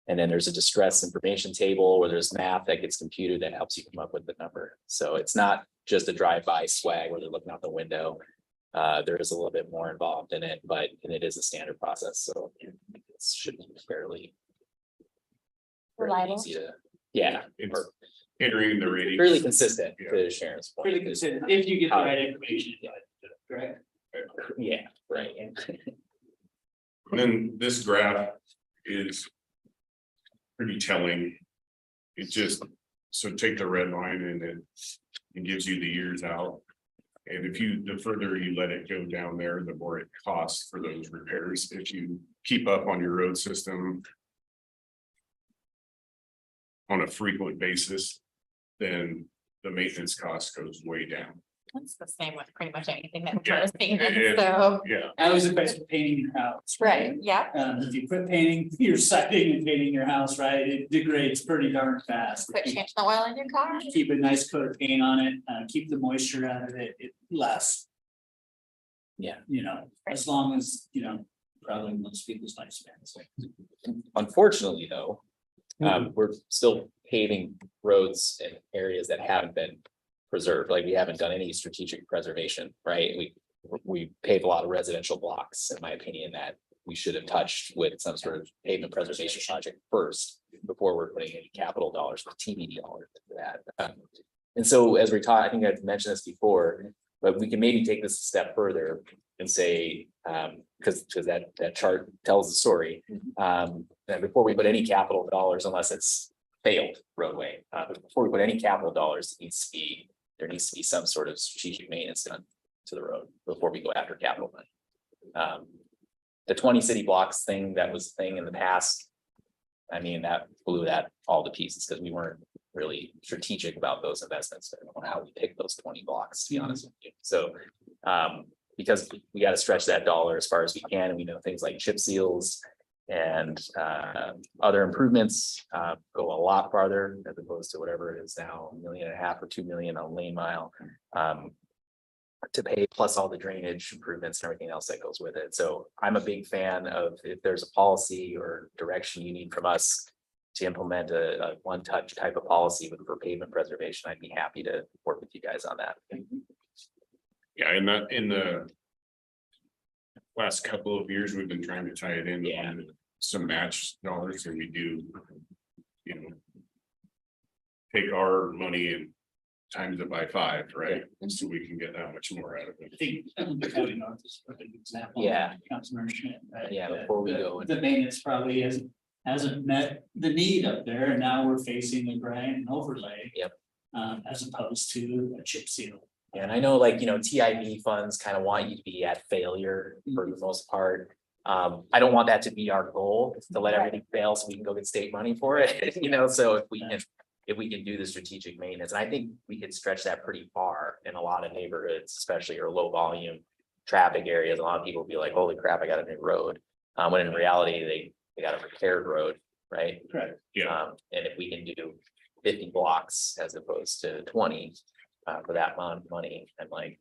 And then there's a distress information table where there's math that gets computed that helps you come up with the number. So it's not just a drive-by swag where they're looking out the window. There is a little bit more involved in it, but it is a standard process, so it should be fairly Reliable. easy to, yeah, It's or entering the rating. fairly consistent Yeah. to Sharon's point. Really consider if you get the right information, correct? Yeah, right. Then this graph is pretty telling. It just, so take the red line and it gives you the years out. And if you, the further you let it go down there, the more it costs for those repairs. If you keep up on your road system on a frequent basis, then the maintenance cost goes way down. That's the same with pretty much anything that Yeah. we're seeing, It- so, Yeah, I was advised to painting your house. right, yeah. If you quit painting your siding and painting your house, right, it degrades pretty darn fast. Quit changing the oil in your car. Keep a nice coat of paint on it, keep the moisture out of it, it lasts. Yeah. You know, as long as, you know, probably most people's lifespans. Unfortunately, though, we're still paving roads in areas that haven't been preserved, like we haven't done any strategic preservation, right? We paved a lot of residential blocks, in my opinion, that we should have touched with some sort of pavement preservation project first, before we're putting any capital dollars, TBD dollars for that. And so as we talk, I think I've mentioned this before, but we can maybe take this a step further and say, because that chart tells the story. That before we put any capital dollars, unless it's failed roadway, before we put any capital dollars, there needs to be some sort of strategic maintenance done to the road before we go after capital money. The 20 city blocks thing, that was the thing in the past. I mean, that blew that all to pieces because we weren't really strategic about those investments. I don't know how we picked those 20 blocks, to be honest with you. So because we got to stretch that dollar as far as we can, and we know things like chip seals and other improvements go a lot farther as opposed to whatever it is now, $1.5 million or 2 million on lane mile to pay, plus all the drainage improvements and everything else that goes with it. So I'm a big fan of, if there's a policy or direction you need from us to implement a one-touch type of policy for pavement preservation, I'd be happy to work with you guys on that. yeah, and that in the last couple of years, we've been trying to tie it in Yeah. on some match dollars, and we do, you know, take our money and times it by 5, right? And so we can get that much more out of I it. think the County North is a good example. Yeah. Councilmember Schmidt, right? Yeah, before we go. The maintenance probably hasn't met the need up there, and now we're facing a grind and overlay. Yep. As opposed to a chip seal. And I know, like, you know, TIV funds kind of want you to be at failure for the most part. I don't want that to be our goal, to let everything fail so we can go get state money for it, you know, so if we can do the strategic maintenance, and I think we could stretch that pretty far in a lot of neighborhoods, especially or low volume traffic areas. A lot of people be like, holy crap, I got a new road. When in reality, they got a repaired road, right? Correct. Yeah, And if we can do 50 blocks as opposed to 20 for that amount of money, and like,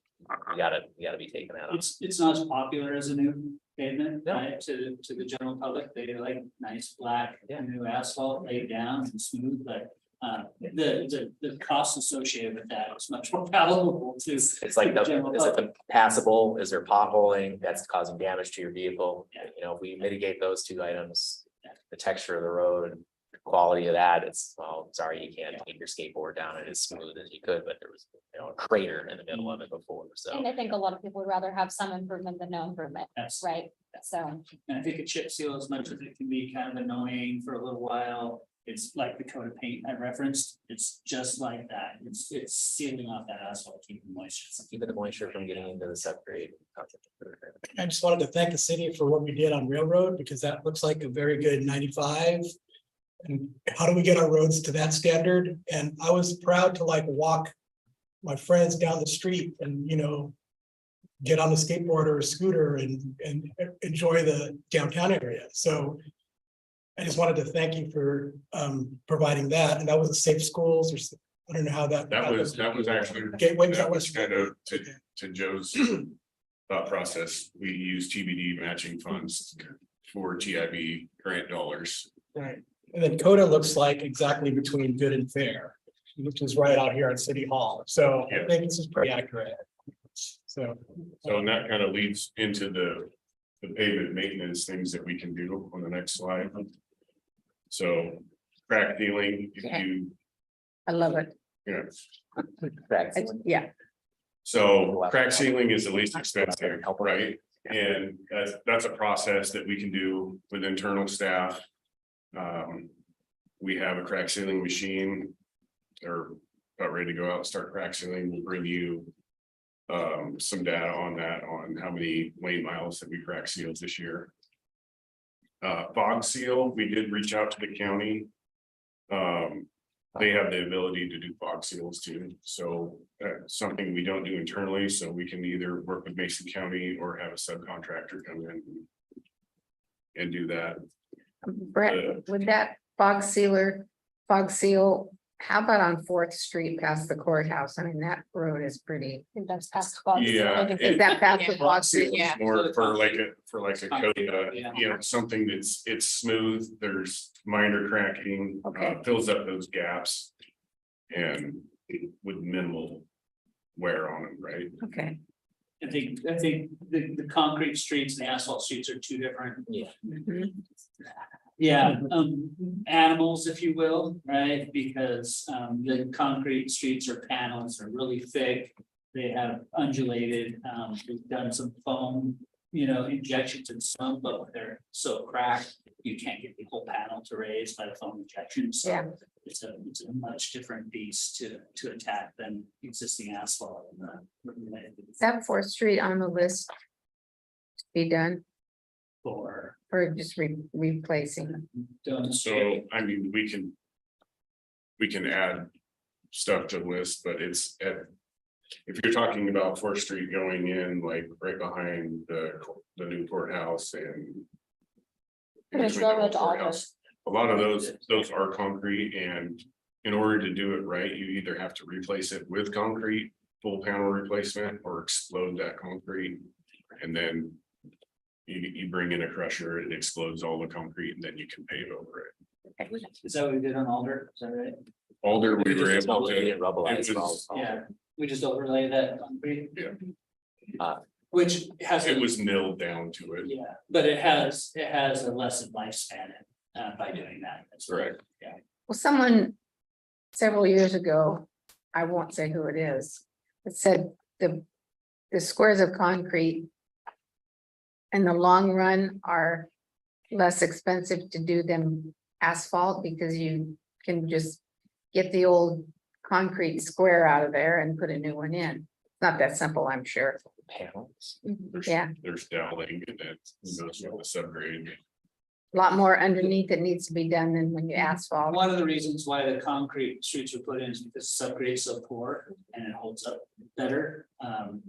we gotta be taking that off. It's not as popular as a new pavement, No. right, to the general public. They like nice black, Yeah. new asphalt laid down and smooth, but. The cost associated with that is much more palatable to. It's like, the general is it public. the passable, is there potholing that's causing damage to your vehicle? Yeah. You know, if we mitigate those 2 items, the texture of the road, the quality of that, it's, well, sorry, you can't take your skateboard down it as smooth as you could, but there was, you know, a crater in the middle of it before, so. And I think a lot of people would rather have some improvement than no improvement, That's right? So, And I think a chip seal, as much as it can be kind of annoying for a little while, it's like the coat of paint I referenced. It's just like that. It's sealing off that asphalt, keeping moisture. Keeping the moisture from getting into the subgrade. I just wanted to thank the city for what we did on Railroad, because that looks like a very good 95. And how do we get our roads to that standard? And I was proud to like walk my friends down the street and, you know, get on a skateboard or a scooter and enjoy the downtown area. So I just wanted to thank you for providing that. And that was a safe schools, or I don't know how that. that was actually. Gateway, That was kind of to Joe's thought process. We use TBD matching funds for TIB grant dollars. Right, and then Coda looks like exactly between good and fair, which is right out here at City Hall, so I Yeah. think this is pretty accurate. So. So and that kind of leads into the pavement maintenance things that we can do on the next slide. So crack sealing, if you, I love it. you know, Correct. Yeah. so crack sealing is the least expensive, right? And that's a process that we can do with internal staff. We have a crack sealing machine. They're about ready to go out and start crack sealing. We'll bring you some data on that, on how many lane miles that we crack sealed this year. Fog seal, we did reach out to the county. They have the ability to do fog seals too, so something we don't do internally, so we can either work with Mason County or have a subcontractor come in and do that. Brett, with that fog seal, how about on Fourth Street past the courthouse? I mean, that road is pretty. I think that's past Bob's. Yeah, Is that past the fog seal? Yeah. More for like a coda, Yeah. you know, something it's smooth, there's minor cracking, Okay. fills up those gaps. And with minimal wear on them, right? Okay. I think the concrete streets and the asphalt streets are two different. Mhm. Yeah, animals, if you will, right, because the concrete streets or panels are really thick. They have undulated, we've done some foam, injections in some, but they're so cracked. You can't get the whole panel to raise by the foam injection, so Yeah. it's a much different beast to attack than existing asphalt. Is that Fourth Street on the list? To be done For or just replacing? doing So, I mean, we can add stuff to the list, but it's if you're talking about Fourth Street going in, like right behind the new courthouse and. There's between the railroad to Alder. courthouse, a lot of those are concrete, and in order to do it right, you either have to replace it with concrete, full panel replacement, or explode that concrete. And then you bring in a crusher, it explodes all the concrete, and then you can pave over it. Is that what we did on Alder? Is that right? Alder, we were Just able overlay to. it, rubblize it was- all- Yeah, we just overlay that concrete. Yeah. Which has. It was milled down to it. Yeah, but it has a lessened lifespan by doing that. That's Correct. Yeah. Well, someone several years ago, I won't say who it is, it said the squares of concrete in the long run are less expensive to do than asphalt because you can just get the old concrete square out of there and put a new one in. Not that simple, I'm sure. Panels. Yeah, There's doweling and that goes with the subgrade. a lot more underneath it needs to be done than when you asphalt. One of the reasons why the concrete streets were put in is because subgrade is so poor and it holds up better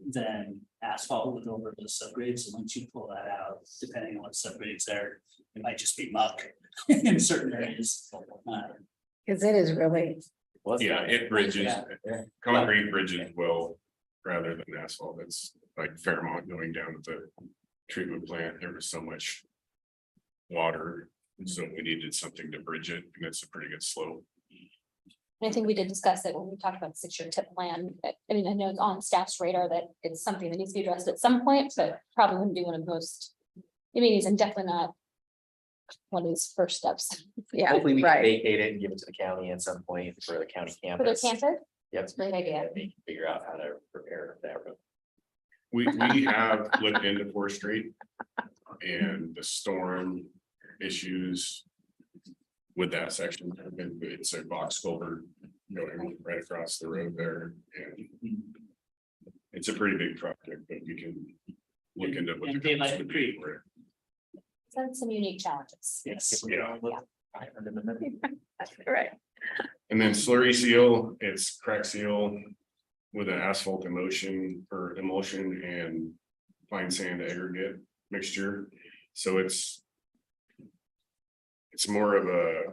than asphalt with over the subgrade. So once you pull that out, depending on what subgrades there, it might just be muck in certain areas. Cause it is really, Yeah, it bridges, Yeah. concrete bridges well, rather than asphalt. It's like Fairmont going down to the treatment plant. There was so much water. And so we needed something to bridge it, and it's a pretty good slope. And I think we did discuss it when we talked about the 6-year tip plan. I mean, I know it's on staff's radar that it's something that needs to be addressed at some point, but probably wouldn't be one of the most. Immediate and definitely not one of these first steps yeah, Hopefully we can right. vacate it and give it to the county at some point for the county for their campus. campus. Yep. It's a great idea. They can figure out how to prepare that road. We have looked into Fourth Street and the storm issues with that section. And it's a box culvert going right across the road there, and it's a pretty big project, but we can look into what the And daylight cost would be creek. for it. So some unique challenges. Yes. Yeah. Right. And then slurry seal, it's crack seal with an asphalt emulsion and fine sand aggregate mixture. So it's more of a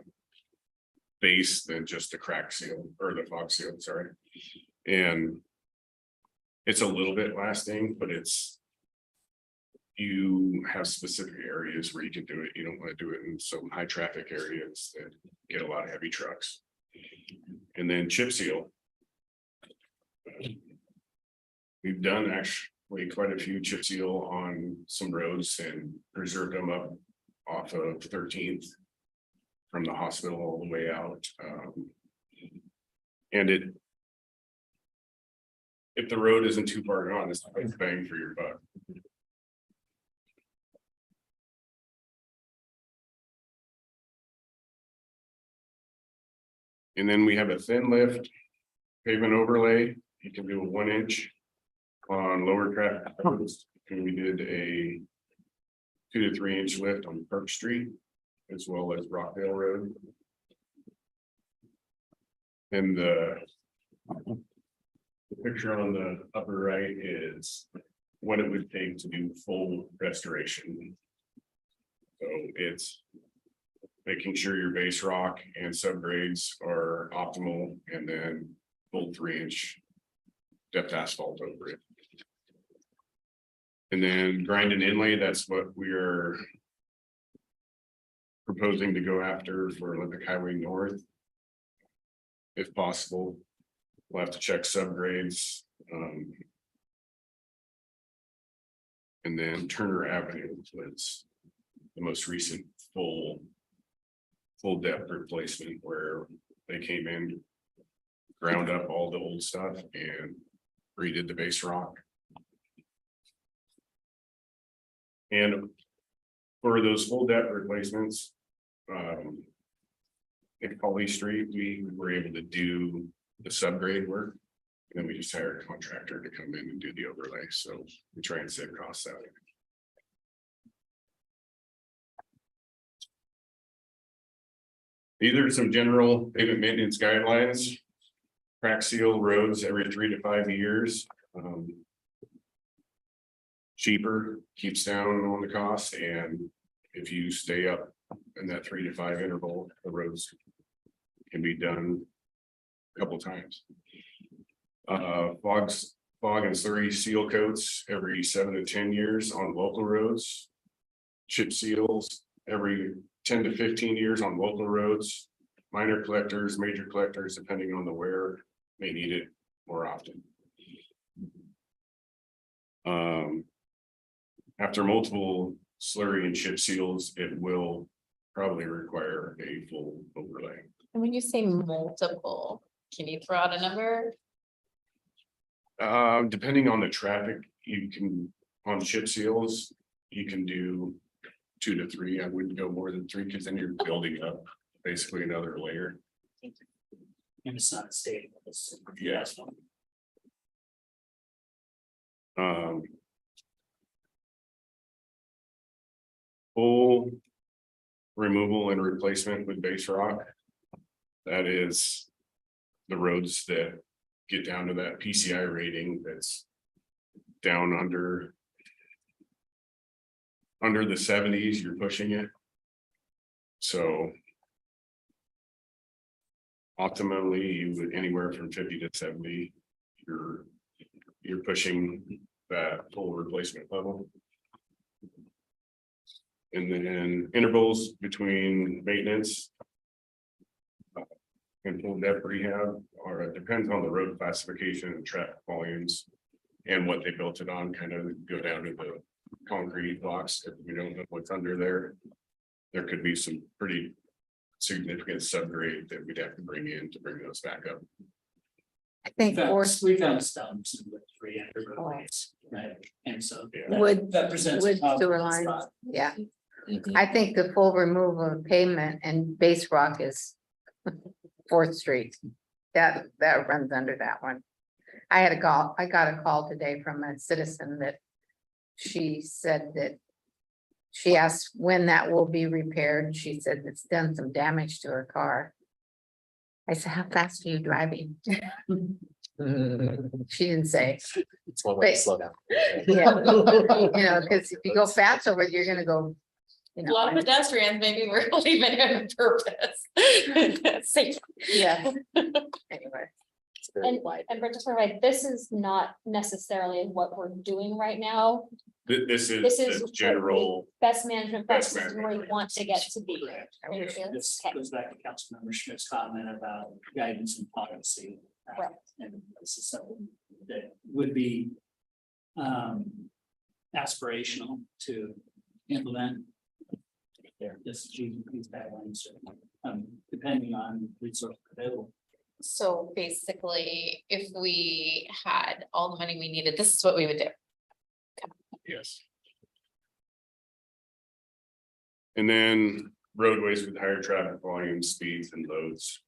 base than just the crack seal or the fog seal, sorry. And it's a little bit lasting, but you have specific areas where you can do it. You don't want to do it in some high traffic areas that get a lot of heavy trucks. And then chip seal. We've done actually quite a few chip seal on some roads and preserved them up off of 13th from the hospital all the way out. And if the road isn't too far gone, it's like bang for your buck. And then we have a thin lift pavement overlay. You can do a 1 inch on lower traffic roads. And we did a 2 to 3 inch lift on Park Street as well as Rockdale Road. And the picture on the upper right is what it would take to do full restoration. So it's making sure your base rock and subgrades are optimal, and then full 3 inch depth asphalt over it. And then grind and inlay, that's what we're proposing to go after for Olympic Highway North. If possible, we'll have to check subgrades. And then Turner Avenue was the most recent full depth replacement where they came in, ground up all the old stuff and redid the base rock. And for those full depth replacements, at Polly Street, we were able to do the subgrade work. And then we just hired a contractor to come in and do the overlay, so we try and save costs out. These are some general pavement maintenance guidelines. Crack seal roads every 3 to 5 years. Cheaper, keeps down on the cost, and if you stay up in that 3 to 5 interval, the roads can be done a couple times. Fog and slurry seal coats every 7 to 10 years on local roads. Chip seals every 10 to 15 years on local roads. Minor collectors, major collectors, depending on the wear, may need it more often. After multiple slurry and chip seals, it will probably require a full overlay. And when you say multiple, can you throw out a number? Depending on the traffic, you can, on chip seals, you can do 2 to 3. I wouldn't go more than 3 because then you're building up basically another layer. And it's not a state. Yes. Full removal and replacement with base rock. That is the roads that get down to that PCI rating that's down under the 70s, you're pushing it. So optimally, you would anywhere from 50 to 70, you're pushing that full replacement level. And then intervals between maintenance and full depth rehab, or it depends on the road classification and traffic volumes and what they built it on, kind of go down to the concrete blocks. If we don't know what's under there, there could be some pretty significant subgrade that we'd have to bring in to bring those back up. I think fourth We found stumps in the 300 roadways, right? And so Yeah. wood, that presents. a wood problem sewer in lines, spot. yeah. I think the full removal of pavement and base rock is Fourth Street. That runs under that one. I got a call today from a citizen that she said that she asked when that will be repaired. She said it's done some damage to her car. I said, how fast are you driving? She didn't say. It's one way to Wait. slow down. Yeah. You know, because if you go fast over it, you're gonna go. You A lot of know, pedestrians, maybe we're leaving it on purpose. Safe. yeah. Anyway, It's very And, wide. and just to provide, this is not necessarily what we're doing right now. This This is is the what general, Best management Best practices where we management want to get to be. This Okay. goes back to Councilmember Schmidt's comment about guidance and policy. Right. And this is something that would be aspirational to implement. This these guidelines, depending on resources available. So basically, if we had all the money we needed, this is what we would do. yes. And then roadways with higher traffic volumes, speeds and loads.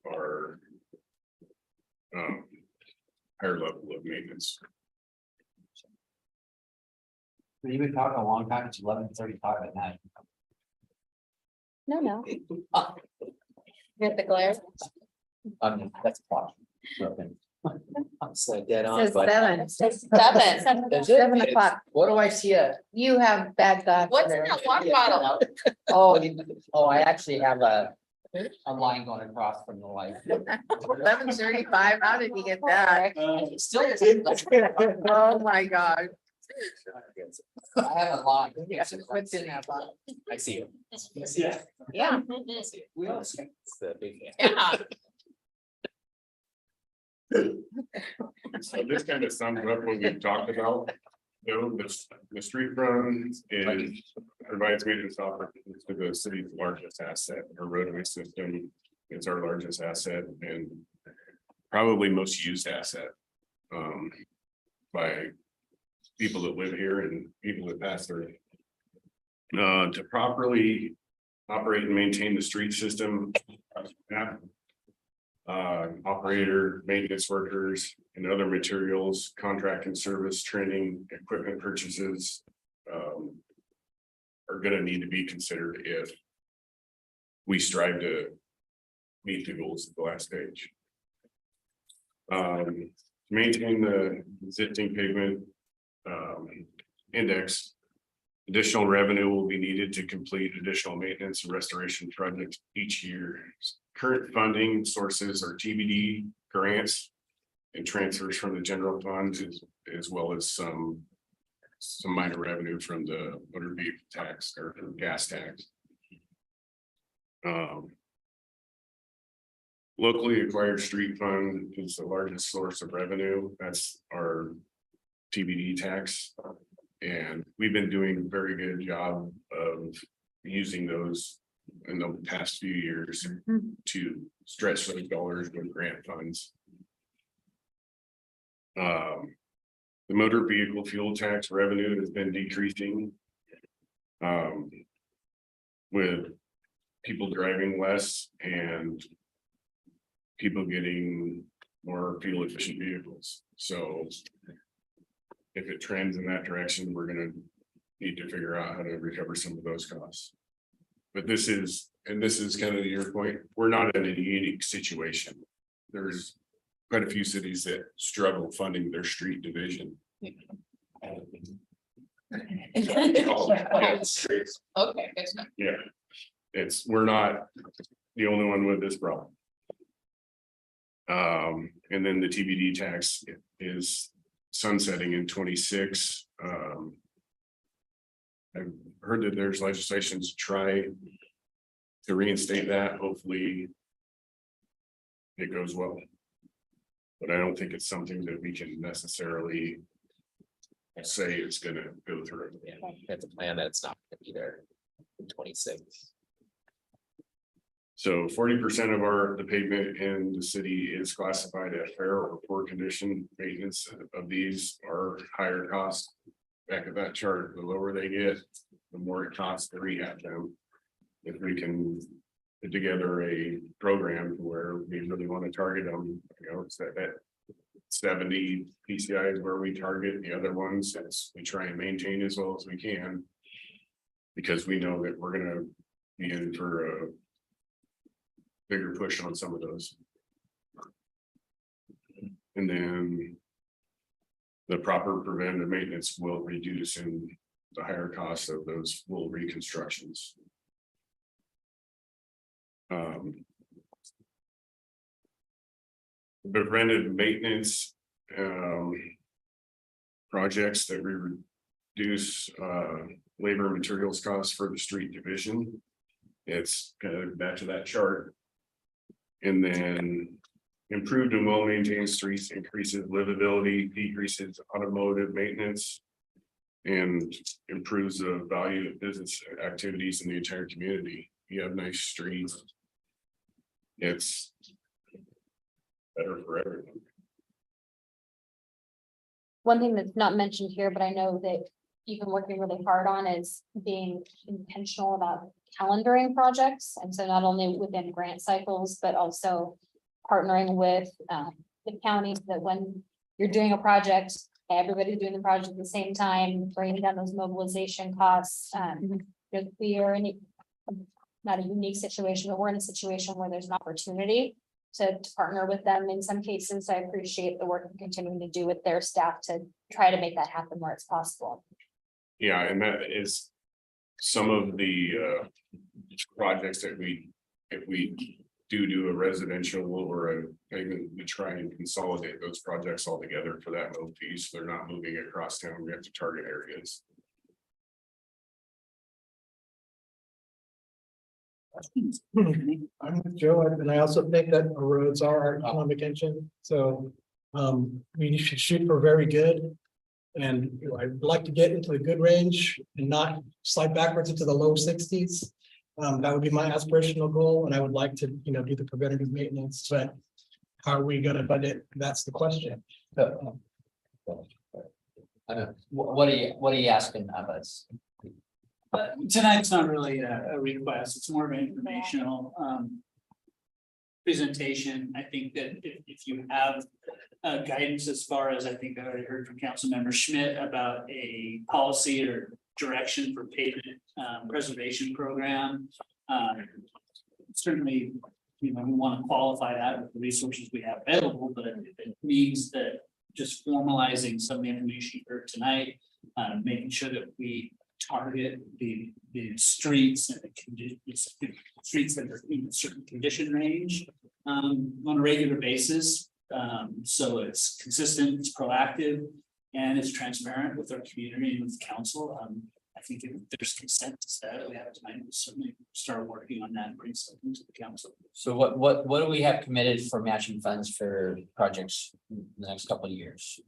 our higher level of maintenance. You've been talking a long time, it's 11:35 at night. No. Get the glare. That's fine. So dead on, Says but. 7. Seven. Is it? 7 o'clock. What do I see? You have bad thoughts. What's in there. that water bottle? Oh, I actually have a line going across from the light. 11:35. How did you get that? Still. Oh, my God. I have a line. What's in that bottle? I see you. Yeah. Yeah. I see it. It's the big hand. Yeah. So this kind of sums up what we've talked about. You know, the street front is provides maintenance opportunities to the city's largest asset. Our roadway system is our largest asset and probably most used asset. By people that live here and people that pass through. To properly operate and maintain the street system. Operator, maintenance workers and other materials, contract and service, training, equipment purchases. Are gonna need to be considered if. We strive to meet the goals of the last page. Maintain the existing pavement. Index. Additional revenue will be needed to complete additional maintenance and restoration projects each year. Current funding sources are TBD grants. And transfers from the general funds as well as some minor revenue from the motor vehicle tax or gas tax. Locally acquired street fund is the largest source of revenue. That's our TBD tax. And we've been doing a very good job of using those in the past few years to stretch those dollars with grant funds. The motor vehicle fuel tax revenue has been decreasing. With people driving less and people getting more fuel efficient vehicles, so. If it trends in that direction, we're gonna need to figure out how to recover some of those costs. But this is kind of your point, we're not in a unique situation. There's quite a few cities that struggle funding their street division. Okay, good to know. Yeah, we're not the only one with this problem. And then the TBD tax is sunsetting in 26. I've heard that there's legislation to try to reinstate that, hopefully. It goes well. But I don't think it's something that we can necessarily say it's gonna go through. Yeah, we have to plan that it's not gonna be there in 26. So 40% of the pavement in the city is classified as fair or poor condition. Maintenance of these are higher cost. Back of that chart, the lower they get, the more it costs to rehab them. If we can put together a program where we really want to target them, you know, it's that 70 PCI is where we target. The other ones, as we try and maintain as well as we can. Because we know that we're gonna be in for a bigger push on some of those. And then the proper preventive maintenance will reduce in the higher cost of those full reconstructions. Preventive maintenance projects that we reduce labor and materials costs for the street division. It's kind of back to that chart. And then improved and well-maintained streets increases livability, decreases automotive maintenance. And improves the value of business activities in the entire community. You have nice streets. It's better for everyone. One thing that's not mentioned here, but I know that you've been working really hard on is being intentional about calendaring projects. And so not only within grant cycles, but also partnering with, the county, so that when you're doing a project, everybody's doing the project at the same time, bringing down those mobilization costs. Because we are in not a unique situation, but we're in a situation where there's an opportunity to partner with them in some cases. I appreciate the work we're continuing to do with their staff to try to make that happen where it's possible. Yeah, and that is some of the projects that if we do a residential or even to try and consolidate those projects all together for that low piece, they're not moving across town, we have to target areas. I'm with Joe, and I also think that our roads are our economic engine, so we should shoot for very good. And you know, I'd like to get into the good range and not slide backwards into the low 60s. That would be my aspirational goal, and I would like to, you know, do the preventative maintenance, but how are we gonna budget? That's the question. What are you asking of us? Tonight's not really a request, it's more of an informational presentation. I think that if you have guidance as far as, I think I already heard from Councilmember Schmidt about a policy or direction for pavement preservation program. Certainly, you know, we want to qualify that with the resources we have available, but it means that just formalizing some of the information you heard tonight, making sure that we target the streets and the streets that are in a certain condition range on a regular basis. So it's consistent, it's proactive, and it's transparent with our community and with council. I think if there's consent to that, we have time to certainly start working on that and bring something to the council. So what do we have committed for matching funds for projects in the next couple of years?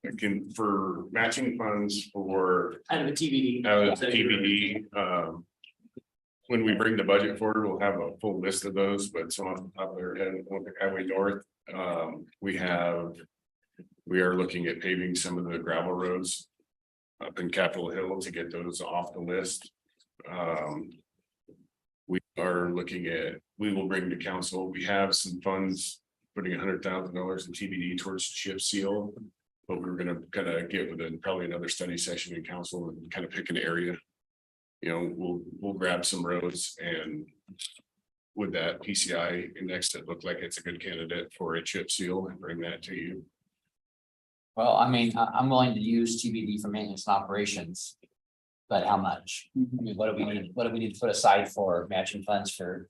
Again, for matching funds for Out of a TBD. TBD, when we bring the budget forward, we'll have a full list of those, but some off the top of their head, on the Highway North, we are looking at paving some of the gravel roads up in Capitol Hill to get those off the list. We are looking at, we will bring to council, we have some funds, putting $100,000 in TBD towards chip seal. But we're gonna kind of get within probably another study session in council and kind of pick an area. You know, we'll grab some roads and with that PCI index that look like it's a good candidate for a chip seal and bring that to you. Well, I mean, I'm willing to use TBD for maintenance and operations. But how much? I mean, what do we need to put aside for matching funds for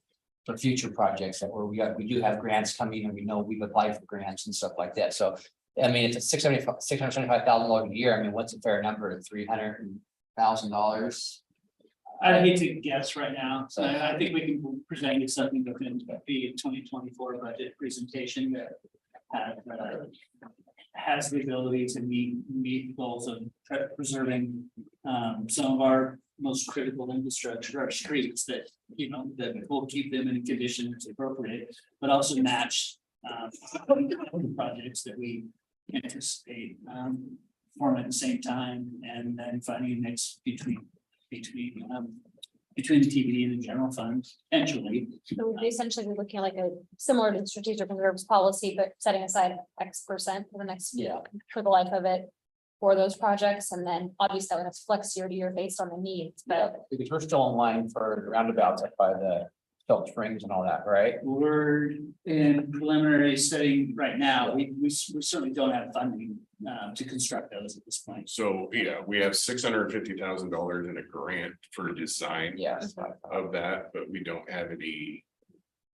future projects that we do have grants coming and we know we've applied for grants and stuff like that. So I mean, it's a $675,000 a year. I mean, what's a fair number? $300,000. I'd hate to guess right now, so I think we can present you something within the 2024 budget presentation that has the ability to meet goals of preserving some of our most critical infrastructure, our streets that, you know, that will keep them in a condition that's appropriate, but also match projects that we anticipate forming at the same time, and then finding a mix between the TBD and the general fund, potentially. So we'd essentially be looking at like a similar to the strategic reserves policy, but setting aside X% for the next, for the life of it. For those projects, and then obviously that would have flex year to year based on the needs, but. Because we're still in line for roundabouts up by the Phillips Springs and all that, right? We're in preliminary study right now. We certainly don't have funding to construct those at this point. So, yeah, we have $650,000 in a grant for design of that, but we don't have any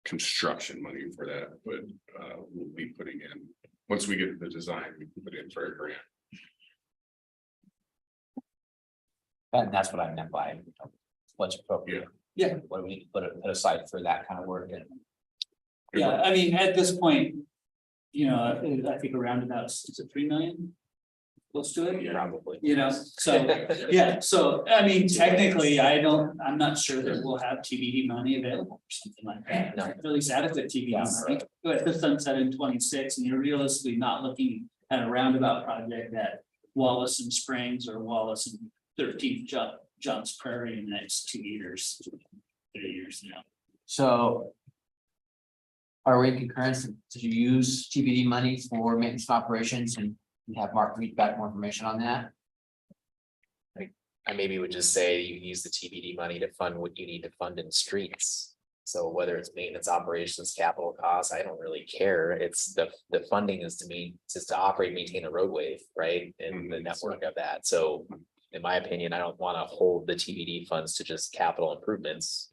construction money for that, but we'll be putting in, once we get the design, we can put in for a grant. And that's what I meant by what's appropriate. Yeah. What do we need to put aside for that kind of work? And Yeah, I mean, at this point, you know, I think around about, is it 3 million? Close to it, probably. you know, so, yeah, so, I mean, technically, I'm not sure that we'll have TBD money available or something like that. No. At least adequate TBD money, but if the sunset in 26 and you're realistically not looking at a roundabout project at Wallace and Springs or Wallace and 13th Johns Prairie in the next 2 years, 3 years now. So. Are we in concurrence to use TBD money for maintenance and operations and have Mark read back more information on that? I maybe would just say you use the TBD money to fund what you need to fund in streets. So whether it's maintenance, operations, capital costs, I don't really care. It's the funding is to me, just to operate, maintain a roadway, right? And the network of that. So in my opinion, I don't want to hold the TBD funds to just capital improvements.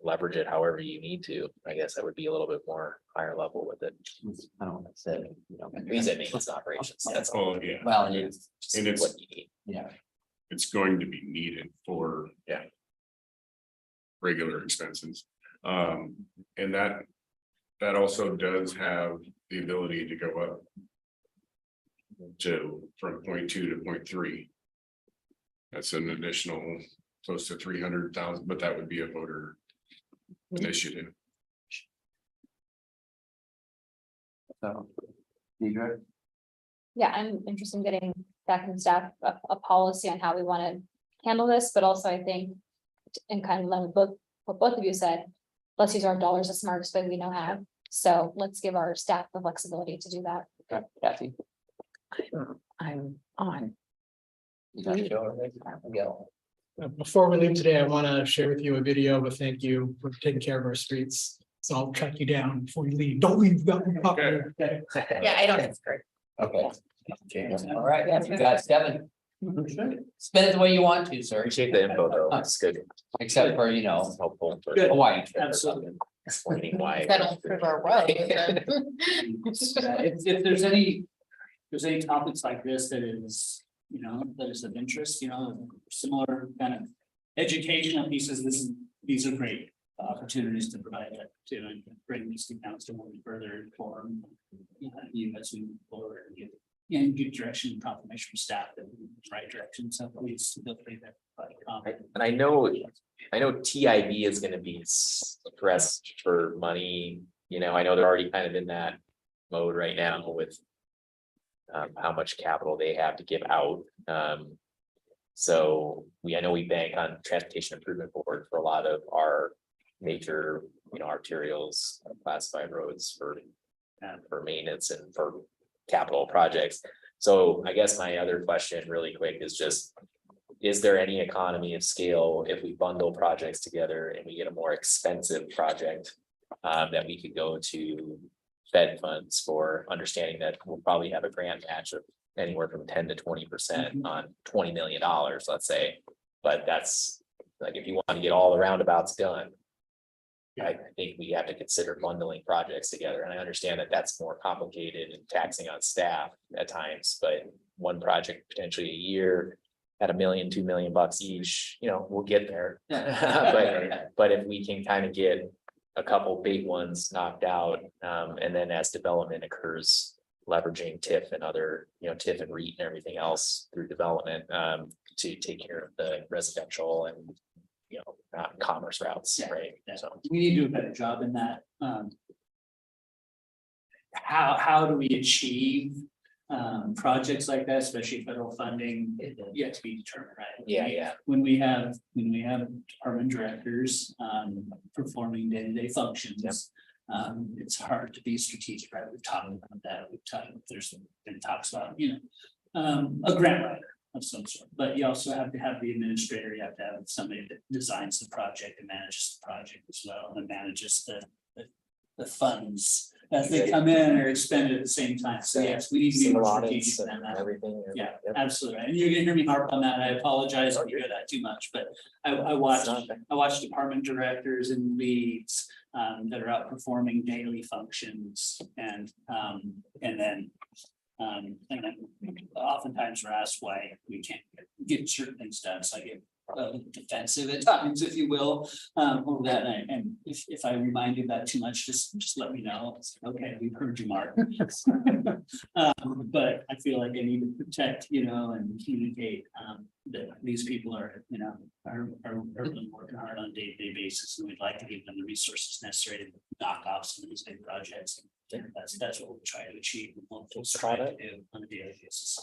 Leverage it however you need to. I guess I would be a little bit more higher level with it. I don't know what I said, you know. We said maintenance and operations, that's all. Oh, yeah, Well, it is, Just And it's- what you need. yeah, it's going to be needed for. Yeah. Regular expenses. And that also does have the ability to go up. From 0.2 to 0.3. That's an additional close to 300,000, but that would be a voter initiative. so. Deidre? Yeah, I'm interested in getting back from staff a policy on how we want to handle this, but also I think. And kind of line with what both of you said, let's use our dollars the smartest way we know how. So let's give our staff the flexibility to do that. Okay, Kathy? I'm on. You got to show her. Go. Before we leave today, I want to share with you a video of a thank you for taking care of our streets. So I'll track you down before you leave. Don't leave. Okay. Yeah, I don't. Okay. James, all right, you got seven. Spend it the way you want to, sir, Appreciate the info though. It's good. except for, you know, It's helpful for Good. Hawaii. trip or Absolutely. something. explaining why. That'll improve our road. If there's any topics like this that is, that is of interest, similar kind of educational pieces, these are great opportunities to provide that to and bring these two towns to more further inform you as we move forward and give direction and confirmation from staff that we're in the right direction. So please feel free to And I know TIB is gonna be stressed for money, I know they're already kind of in that mode right now with. How much capital they have to give out. So I know we bank on Transportation Improvement Board for a lot of our major, arterials, classified roads for maintenance and for capital projects. So I guess my other question really quick is just, is there any economy of scale if we bundle projects together and we get a more expensive project that we could go to Fed funds for, understanding that we'll probably have a grant match of anywhere from 10 to 20% on $20 million, let's say. But that's like, if you want to get all the roundabouts done. I think we have to consider bundling projects together, and I understand that that's more complicated and taxing on staff at times, but one project potentially a year. At $1 million, $2 million each, we'll get there. But if we can kind of get a couple big ones knocked out, and then as development occurs, leveraging TIF and other, TIF and REIT and everything else through development, to take care of the residential and, commerce routes, right? Yeah. So. we need to do a better job in that. How do we achieve projects like that, especially federal funding, yet to be determined, right? Yeah. When we have department directors performing day-to-day functions. It's hard to be strategic, right? We've talked about that. There's been talks about, a grant writer of some sort, but you also have to have the administrator, you have to have somebody that designs the project and manages the project as well, and manages the funds as they come in or expended at the same time. So yes, we need to be Single more audits strategic than and that. everything. Yeah, Yep. absolutely. And you're gonna hear me harp on that. I apologize if you hear that too much, but I watch department directors and leads that are outperforming daily functions and then oftentimes we're asked why we can't get certain things done. So I get defensive at times, if you will, over that. And if I remind you of that too much, just let me know. It's like, okay, we've heard you, Mark. But I feel like I need to protect, and communicate that these people are really working hard on a day-to-day basis, and we'd like to give them the resources necessary to knock off some of these big projects. And that's what we'll try to achieve. We'll try to do on a daily basis.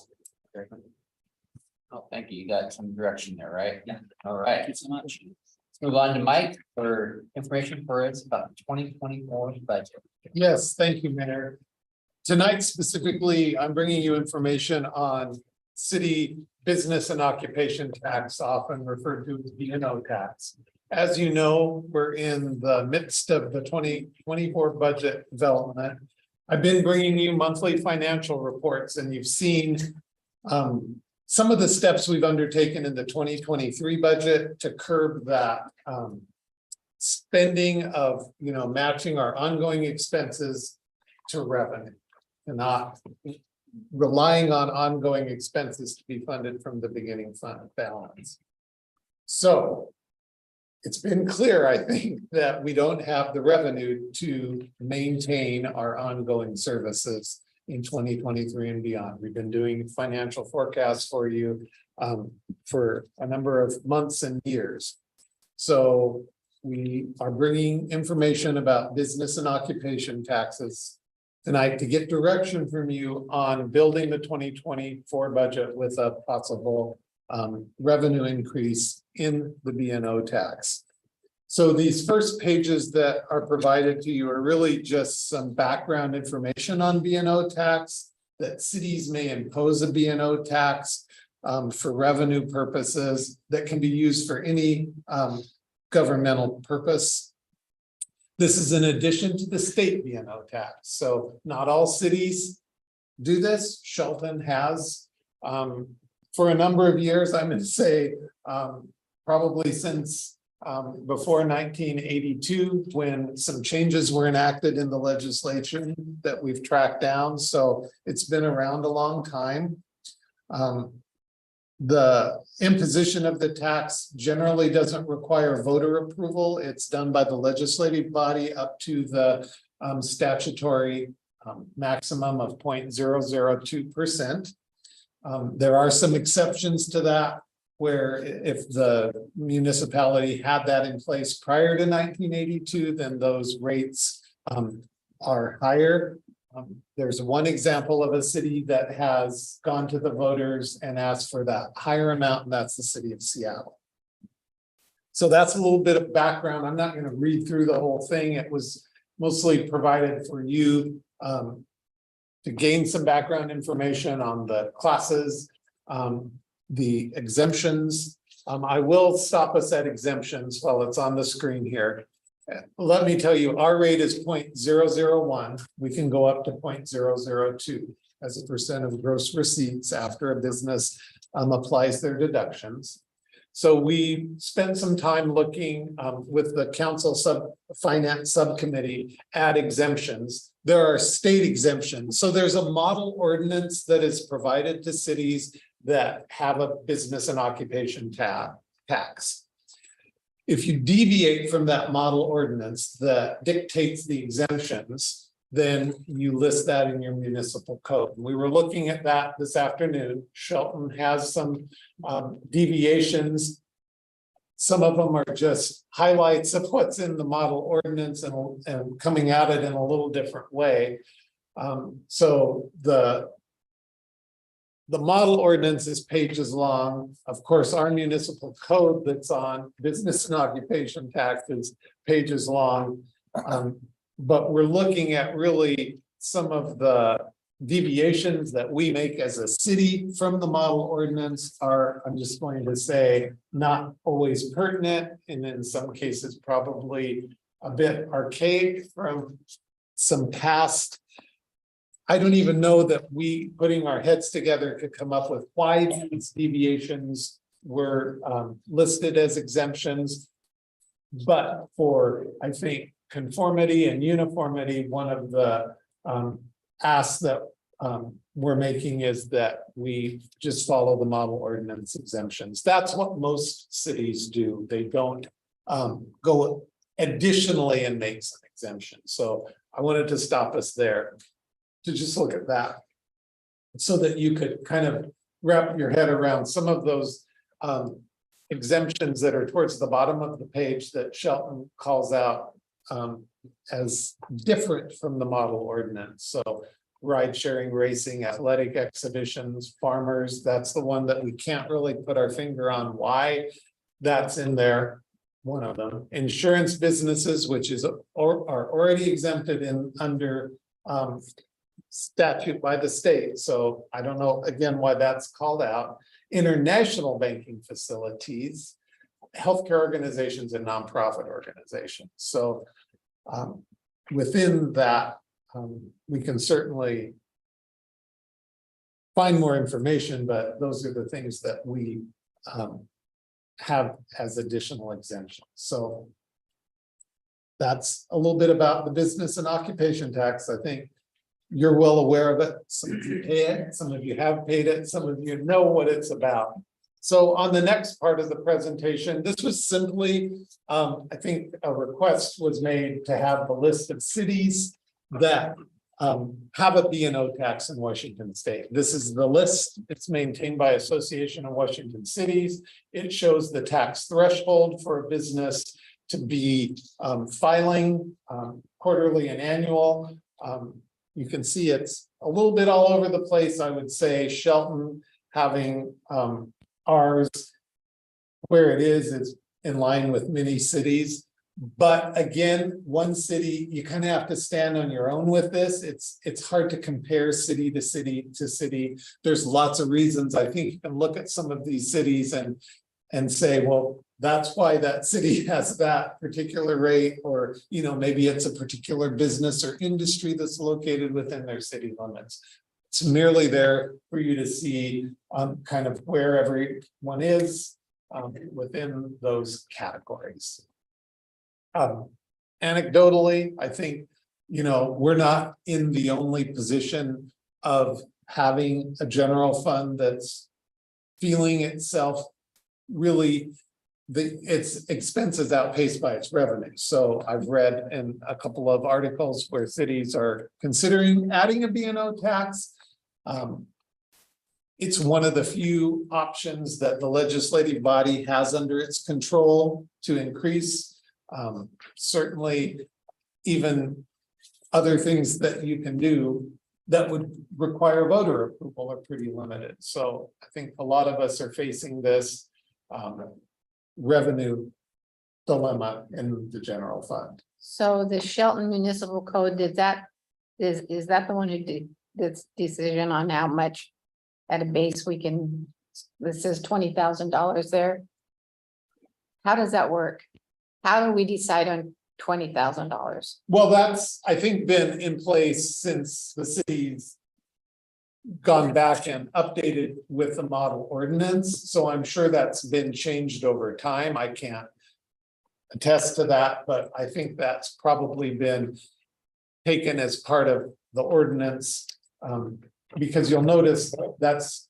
Oh, thank you. You got some direction there, right? Yeah. All right. Thank you so much. Move on to Mike for information for us about the 2024 budget. Yes, thank you, Mayor. Tonight specifically, I'm bringing you information on city business and occupation tax, often referred to as B&O tax. As you know, we're in the midst of the 2024 budget development. I've been bringing you monthly financial reports, and you've seen some of the steps we've undertaken in the 2023 budget to curb that spending of, matching our ongoing expenses to revenue and not relying on ongoing expenses to be funded from the beginning fund balance. So it's been clear, I think, that we don't have the revenue to maintain our ongoing services in 2023 and beyond. We've been doing financial forecasts for you for a number of months and years. So we are bringing information about business and occupation taxes tonight to get direction from you on building the 2024 budget with a possible revenue increase in the B&O tax. So these first pages that are provided to you are really just some background information on B&O tax, that cities may impose a B&O tax for revenue purposes that can be used for any governmental purpose. This is in addition to the state B&O tax. So not all cities do this. Shelton has for a number of years, I'm going to say probably since before 1982, when some changes were enacted in the legislation that we've tracked down. So it's been around a long time. The imposition of the tax generally doesn't require voter approval. It's done by the legislative body up to the statutory maximum of 0.002%. There are some exceptions to that, where if the municipality had that in place prior to 1982, then those rates are higher. There's one example of a city that has gone to the voters and asked for that higher amount, and that's the city of Seattle. So that's a little bit of background. I'm not going to read through the whole thing. It was mostly provided for you to gain some background information on the classes, the exemptions. I will stop us at exemptions while it's on the screen here. Let me tell you, our rate is 0.001. We can go up to 0.002 as a percent of gross receipts after a business applies their deductions. So we spent some time looking with the council finance subcommittee at exemptions. There are state exemptions. So there's a model ordinance that is provided to cities that have a business and occupation tax. If you deviate from that model ordinance that dictates the exemptions, then you list that in your municipal code. We were looking at that this afternoon. Shelton has some deviations. Some of them are just highlights of what's in the model ordinance and coming at it in a little different way. So the model ordinance is pages long. Of course, our municipal code that's on business and occupation tax is pages long. But we're looking at really some of the deviations that we make as a city from the model ordinance are, I'm just going to say, not always pertinent, and in some cases probably a bit archaic from some past. I don't even know that we, putting our heads together, could come up with why these deviations were listed as exemptions. But for, I think, conformity and uniformity, one of the asks that we're making is that we just follow the model ordinance exemptions. That's what most cities do. They don't go additionally and make some exemptions. So I wanted to stop us there to just look at that, so that you could kind of wrap your head around some of those exemptions that are towards the bottom of the page that Shelton calls out as different from the model ordinance. So ride sharing, racing, athletic exhibitions, farmers, that's the one that we can't really put our finger on why that's in there. one of them, insurance businesses, which is or are already exempted in under statute by the state. So I don't know again why that's called out. International banking facilities, healthcare organizations, and nonprofit organizations. So within that, we can certainly find more information, but those are the things that we have as additional exemptions. So that's a little bit about the business and occupation tax. I think you're well aware of it. Some of you pay it, some of you have paid it, some of you know what it's about. So on the next part of the presentation, this was simply, I think a request was made to have the list of cities that have a B&O tax in Washington State. This is the list. It's maintained by Association of Washington Cities. It shows the tax threshold for a business to be filing quarterly and annual. You can see it's a little bit all over the place. I would say Shelton having ours where it is in line with many cities. But again, one city, you kind of have to stand on your own with this. It's hard to compare city to city to city. There's lots of reasons. I think you can look at some of these cities and say, well, that's why that city has that particular rate, or, you know, maybe it's a particular business or industry that's located within their city limits. It's merely there for you to see kind of where everyone is within those categories. Anecdotally, I think, you know, we're not in the only position of having a general fund that's feeling itself really its expenses outpaced by its revenue. So I've read in a couple of articles where cities are considering adding a B&O tax. It's one of the few options that the legislative body has under its control to increase. Certainly, even other things that you can do that would require voter approval are pretty limited. So I think a lot of us are facing this revenue dilemma in the general fund. So the Shelton Municipal Code, is that the one who did this decision on how much at a base we can, this says $20,000 there? How does that work? How do we decide on $20,000? Well, that's, I think, been in place since the city's gone back and updated with the model ordinance. So I'm sure that's been changed over time. I can't attest to that, but I think that's probably been taken as part of the ordinance. Because you'll notice that's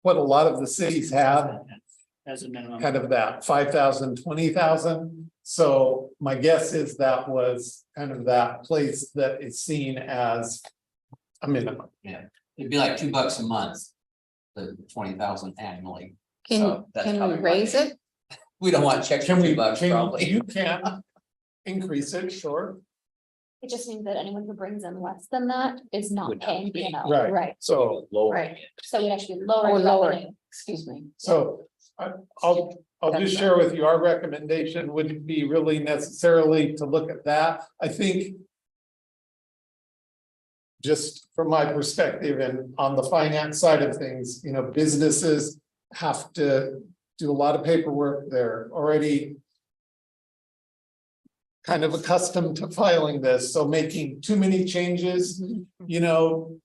what a lot of the cities have, As a minimum. kind of that 5,000, 20,000. So my guess is that was kind of that place that is seen as a minimum. Yeah, it'd be like $2 a month, the 20,000 annually. Can, So that's can we probably why raise it? We don't want checks for Can we, $2 probably. you can increase it, sure. It just means that anyone who brings in less than that is not Would not paying be. B&O. Right. Right, So, right. So we'd actually Or lower. lower, revenue. excuse me. so I'll just share with you, our recommendation wouldn't be really necessarily to look at that. I think just from my perspective and on the finance side of things, you know, businesses have to do a lot of paperwork. They're already kind of accustomed to filing this, so making too many changes, you know,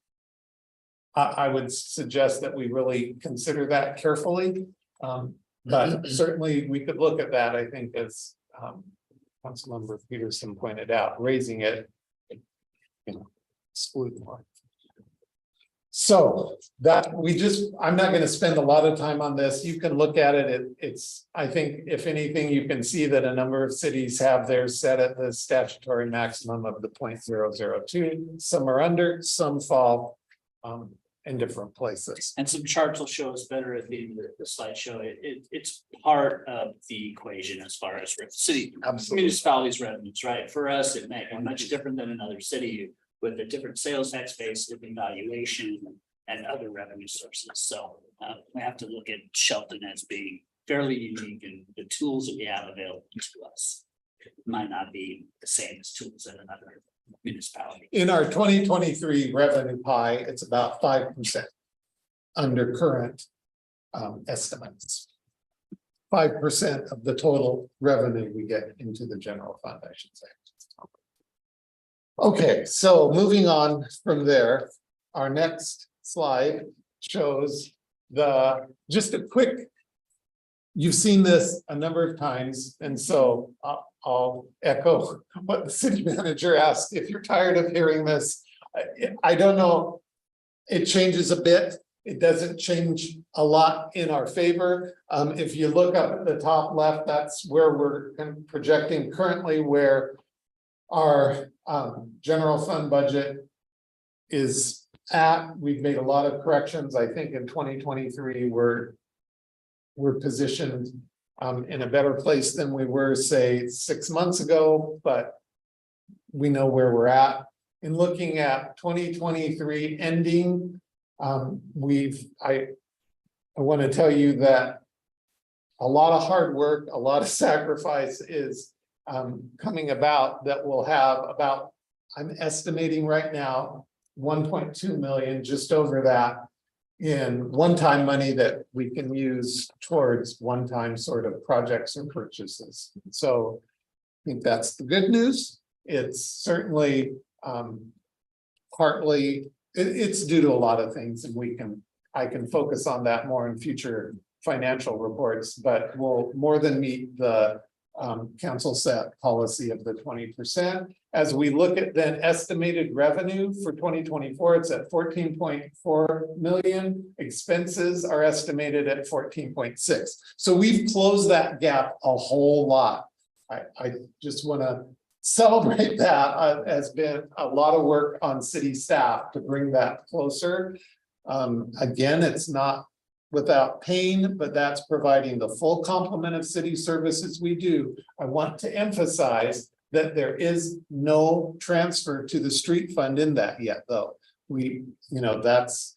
I would suggest that we really consider that carefully. But certainly we could look at that, I think, as Councilmember Peterson pointed out, raising it, you know, exclude more. So that I'm not going to spend a lot of time on this. You can look at it. It's, I think, if anything, you can see that a number of cities have theirs set at the statutory maximum of the 0.002. Some are under, some fall in different places. And some charts will show us better at the end of the slideshow. It's part of the equation as far as city municipalities revenues, right? For us, it may be much different than another city with a different sales tax base, different valuation and other revenue sources. So we have to look at Shelton as being fairly unique and the tools that we have available to us might not be the same as tools at another municipality. In our 2023 revenue pie, it's about 5% under current estimates. 5% of the total revenue we get into the general fund, I should say. Okay, so moving on from there, our next slide shows just a quick. You've seen this a number of times, and so I'll echo what the city manager asked. If you're tired of hearing this, I don't know. It changes a bit. It doesn't change a lot in our favor. If you look up at the top left, that's where we're projecting currently where our general fund budget is at. We've made a lot of corrections. I think in 2023, we're positioned in a better place than we were, say, 6 months ago, but we know where we're at. In looking at 2023 ending, I want to tell you that a lot of hard work, a lot of sacrifice is coming about that will have about, I'm estimating right now, 1.2 million, just over that, in one-time money that we can use towards one-time sort of projects or purchases. So I think that's the good news. It's certainly partly, it's due to a lot of things, and I can focus on that more in future financial reports, but we'll more than meet the council set policy of the 20%. As we look at then estimated revenue for 2024, it's at 14.4 million. Expenses are estimated at 14.6. So we've closed that gap a whole lot. I just want to celebrate that. Has been a lot of work on city staff to bring that closer. Again, it's not without pain, but that's providing the full complement of city services we do. I want to emphasize that there is no transfer to the street fund in that yet, though. That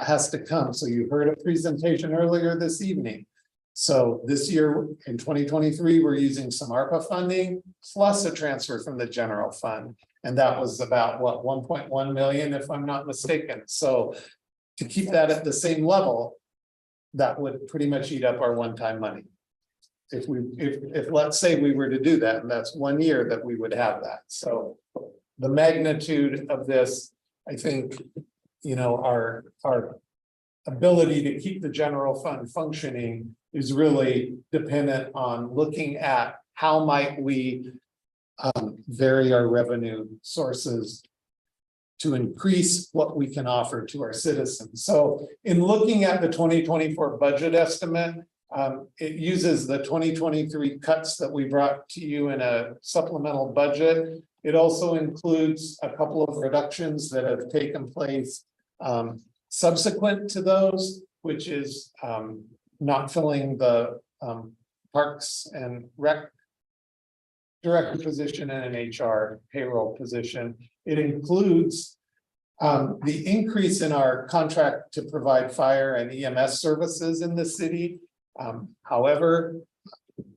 has to come. So you heard a presentation earlier this evening. So this year in 2023, we're using some ARPA funding plus a transfer from the general fund. And that was about what, 1.1 million, if I'm not mistaken. So to keep that at the same level, that would pretty much eat up our one-time money. If let's say we were to do that, and that's 1 year that we would have that. So the magnitude of this, I think, our ability to keep the general fund functioning is really dependent on looking at how might we vary our revenue sources to increase what we can offer to our citizens. So in looking at the 2024 budget estimate, it uses the 2023 cuts that we brought to you in a supplemental budget. It also includes a couple of reductions that have taken place subsequent to those, which is not filling the Parks and Rec director position and an HR payroll position. It includes the increase in our contract to provide fire and EMS services in the city. However,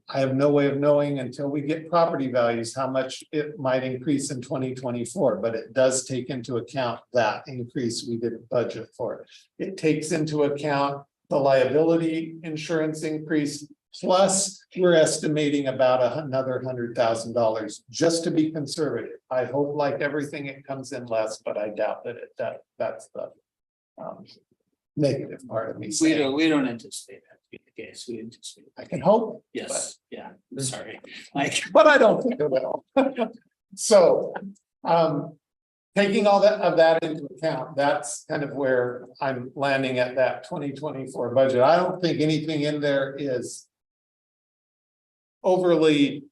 I have no way of knowing until we get property values how much it might increase in 2024, but it does take into account that increase we didn't budget for. It takes into account the liability insurance increase, plus we're estimating about another $100,000 just to be conservative. I hope, like everything, it comes in less, but I doubt that that's the negative part of me saying. We don't anticipate that to be the case. We anticipate. I can hope. Yes, yeah, sorry. Like, But I don't think it will. So, taking all that into account, that's kind of where I'm landing at that 2024 budget. I don't think anything in there is overly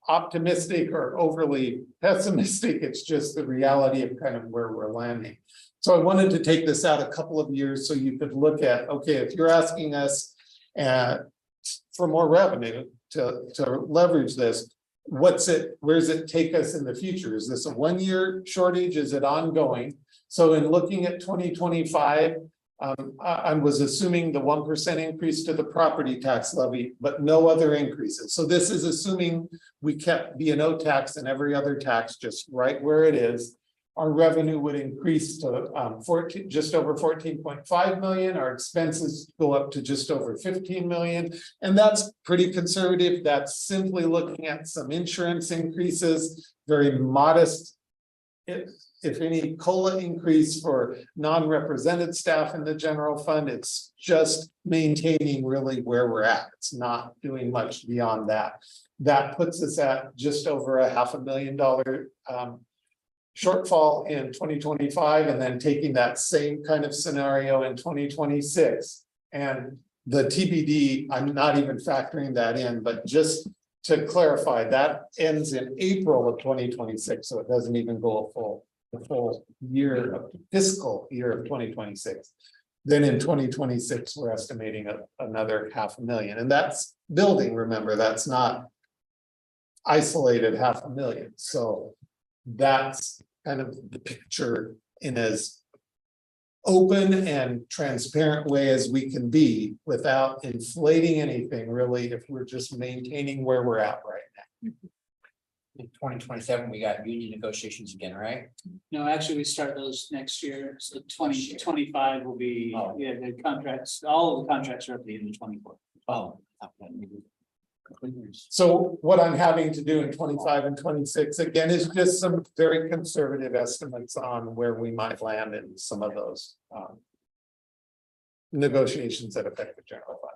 optimistic or overly pessimistic. It's just the reality of kind of where we're landing. So I wanted to take this out a couple of years so you could look at, okay, if you're asking us for more revenue to leverage this, where does it take us in the future? Is this a 1 year shortage? Is it ongoing? So in looking at 2025, I was assuming the 1% increase to the property tax levy, but no other increases. So this is assuming we kept B&O tax and every other tax just right where it is. Our revenue would increase to just over 14.5 million. Our expenses go up to just over 15 million. And that's pretty conservative. That's simply looking at some insurance increases, very modest. If any COLA increase for non-represented staff in the general fund, it's just maintaining really where we're at. It's not doing much beyond that. That puts us at just over a $500,000 shortfall in 2025, and then taking that same kind of scenario in 2026. And the TBD, I'm not even factoring that in, but just to clarify, that ends in April of 2026, so it doesn't even go the full year of fiscal year of 2026. Then in 2026, we're estimating another $500,000, and that's building. Remember, that's not isolated $500,000. So that's kind of the picture in as open and transparent way as we can be without inflating anything, really, if we're just maintaining where we're at right now. In 2027, we got union negotiations again, right? No, actually, we start those next year. So 2025 will be, Oh. yeah, the contracts, all of the contracts are at the end of 24. Oh. So what I'm having to do in 25 and 26, again, is just some very conservative estimates on where we might land in some of those negotiations that affect the general fund.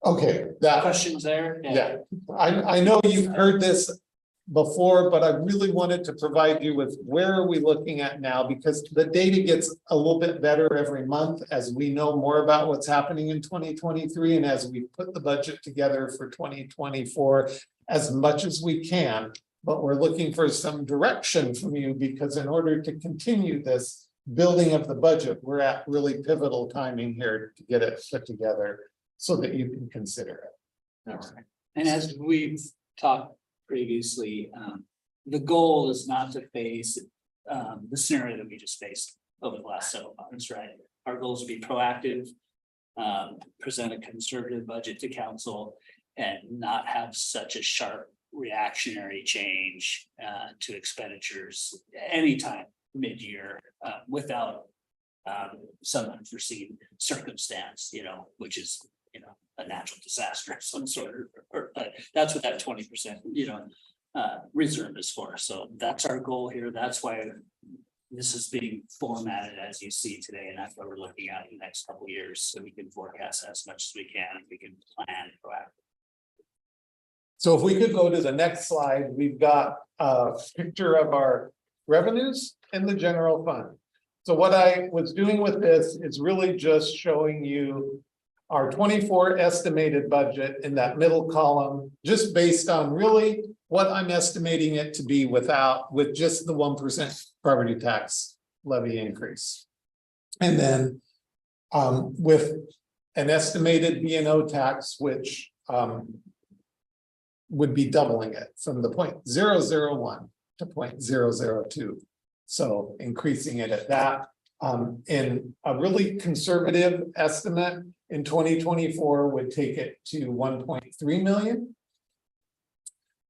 Okay, that, Questions there? yeah, I know you've heard this before, but I really wanted to provide you with where are we looking at now, because the data gets a little bit better every month as we know more about what's happening in 2023, and as we put the budget together for 2024 as much as we can. But we're looking for some direction from you, because in order to continue this building of the budget, we're at really pivotal timing here to get it put together so that you can consider it. And as we've talked previously, the goal is not to face the scenario that we just faced over the last several months, right? Our goal is to be proactive, present a conservative budget to council, and not have such a sharp reactionary change to expenditures anytime mid-year without some unforeseen circumstance, which is, a natural disaster of some sort, or that's what that 20%, reserve is for. So that's our goal here. That's why this is being formatted as you see today, and that's what we're looking at in the next couple of years, so we can forecast as much as we can, and we can plan proactively. So if we could go to the next slide, we've got a picture of our revenues in the general fund. So what I was doing with this is really just showing you our 24 estimated budget in that middle column, just based on really what I'm estimating it to be with just the 1% property tax levy increase. And then with an estimated B&O tax, which would be doubling it from the 0.001 to 0.002. So increasing it at that. In a really conservative estimate in 2024 would take it to 1.3 million.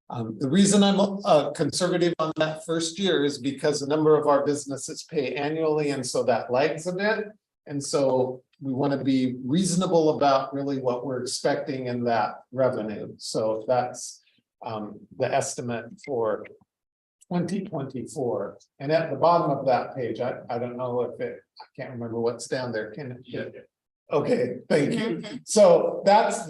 The reason I'm conservative on that first year is because a number of our businesses pay annually, and so that lags a bit. And so we want to be reasonable about really what we're expecting in that revenue. So that's the estimate for 2024. And at the bottom of that page, I don't know if I can't remember what's down there. Can it? Okay, thank you. So that's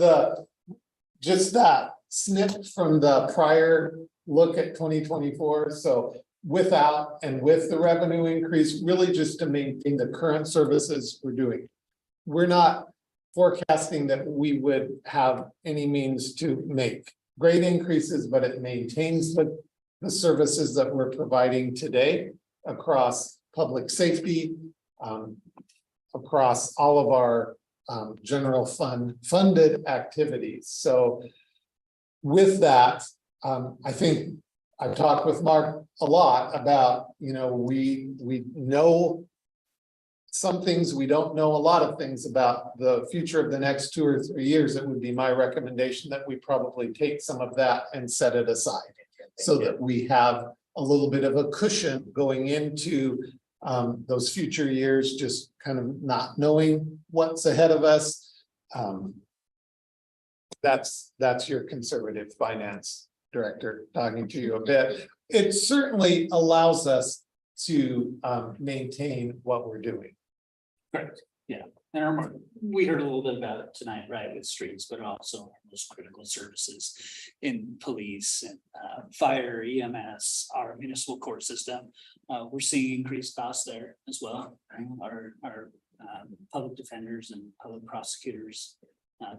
just that snip from the prior look at 2024. So without and with the revenue increase, really just to maintain the current services we're doing. We're not forecasting that we would have any means to make great increases, but it maintains the services that we're providing today across public safety, across all of our general funded activities. So with that, I think I've talked with Mark a lot about, we know some things we don't know a lot of things about the future of the next 2 or 3 years, it would be my recommendation that we probably take some of that and set it aside. So that we have a little bit of a cushion going into those future years, just kind of not knowing what's ahead of us. That's your conservative finance director talking to you a bit. It certainly allows us to maintain what we're doing. Correct, yeah. And we heard a little bit about it tonight, right, with streets, but also those critical services in police and fire, EMS, our municipal court system. We're seeing increased costs there as well. Our public defenders and public prosecutors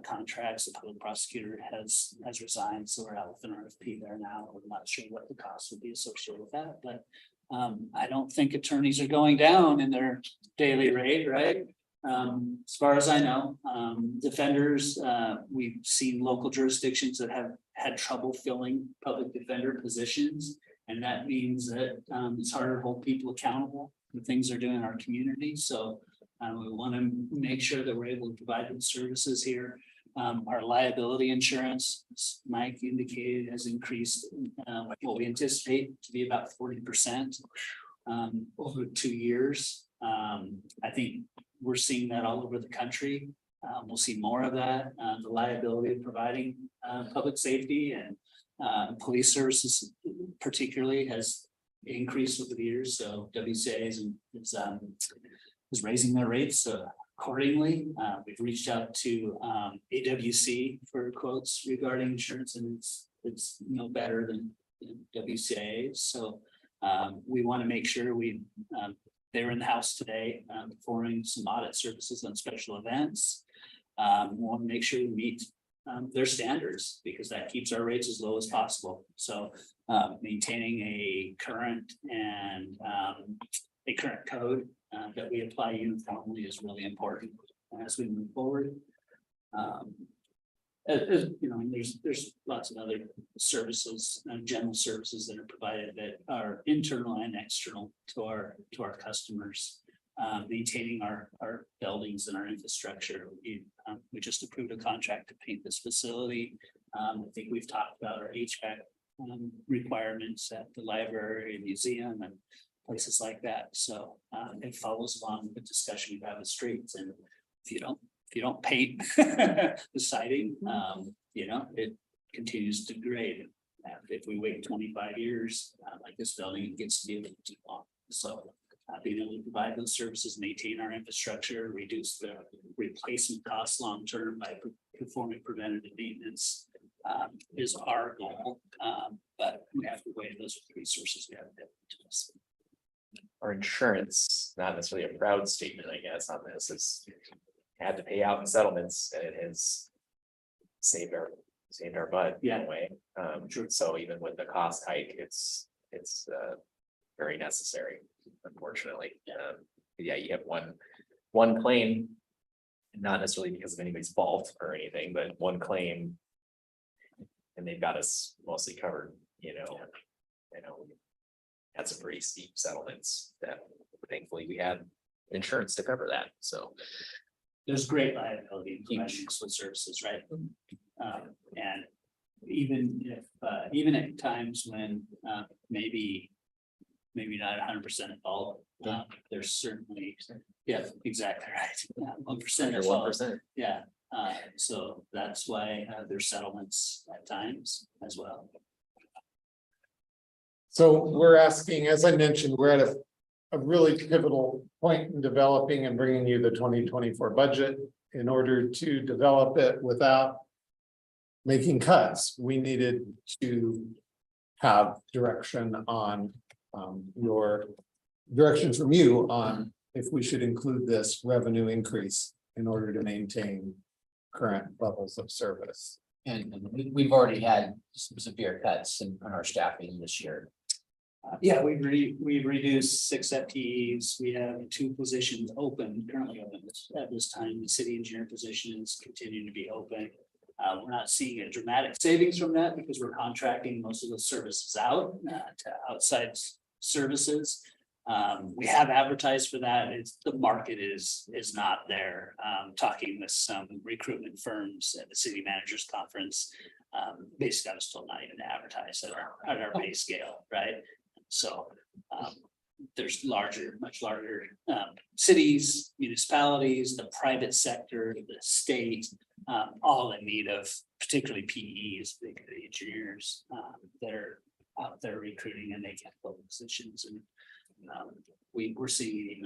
contracts, the public prosecutor has resigned, so we're out with an RFP there now. We're not sure what the cost would be associated with that, but I don't think attorneys are going down in their daily rate, right? As far as I know, defenders, we've seen local jurisdictions that have had trouble filling public defender positions. And that means that it's harder to hold people accountable for things they're doing in our community. So we want to make sure that we're able to provide them services here. Our liability insurance, as Mike indicated, has increased what we anticipate to be about 40% over 2 years. I think we're seeing that all over the country. We'll see more of that. The liability of providing public safety and police services particularly has increased over the years. So WCA is raising their rates accordingly. We've reached out to AWC for quotes regarding insurance, and it's no better than WCA. So we want to make sure they were in the house today performing some audit services on special events. We want to make sure we meet their standards because that keeps our rates as low as possible. So maintaining a current and a current code that we apply uniformly is really important as we move forward. As you know, there's lots of other services, general services that are provided that are internal and external to our customers. Maintaining our buildings and our infrastructure. We just approved a contract to paint this facility. I think we've talked about our HVAC requirements at the library and museum and places like that. So it follows along with the discussion we have with streets. And if you don't paint the siding, it continues to degrade. If we wait 25 years, like this building, it gets to be a little too long. So being able to provide those services, maintain our infrastructure, reduce the replacement costs long-term by performing preventative maintenance is our goal. But we have to weigh those resources we have available to us. Our insurance, not necessarily a proud statement, I guess, on this is had to pay out in settlements and it has saved our butt in a way. So even with the cost hike, it's very necessary, unfortunately. Yeah, you have one claim, not necessarily because of anybody's fault or anything, but one claim. And they've got us mostly covered, had some pretty steep settlements that thankfully we had insurance to cover that. So there's great liability in professional services, right? And even at times when maybe not 100% at fault, there's certainly, yeah, exactly right. 1% at fault. 1%. Yeah. So that's why there's settlements at times as well. So we're asking, as I mentioned, we're at a really pivotal point in developing and bringing you the 2024 budget. In order to develop it without making cuts, we needed to have direction on your direction from you on if we should include this revenue increase in order to maintain current levels of service. And we've already had some severe cuts in our staffing this year. Yeah, we've reduced 6 FTEs. We have 2 positions currently open at this time. The city engineer position is continuing to be open. We're not seeing a dramatic savings from that because we're contracting most of those services out to outside services. We have advertised for that. It's, the market is not there. Talking with some recruitment firms at the city managers conference. Basically, I was told not even to advertise at our pay scale, right? So, there's much larger, cities, municipalities, the private sector, the state, all in need of particularly PEs, the engineers, that are out there recruiting and they can't fill positions and we're seeing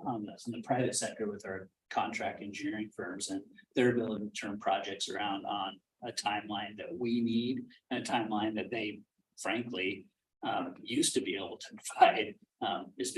on the private sector with our contract engineering firms and their ability to turn projects around on a timeline that we need and a timeline that they frankly used to be able to provide is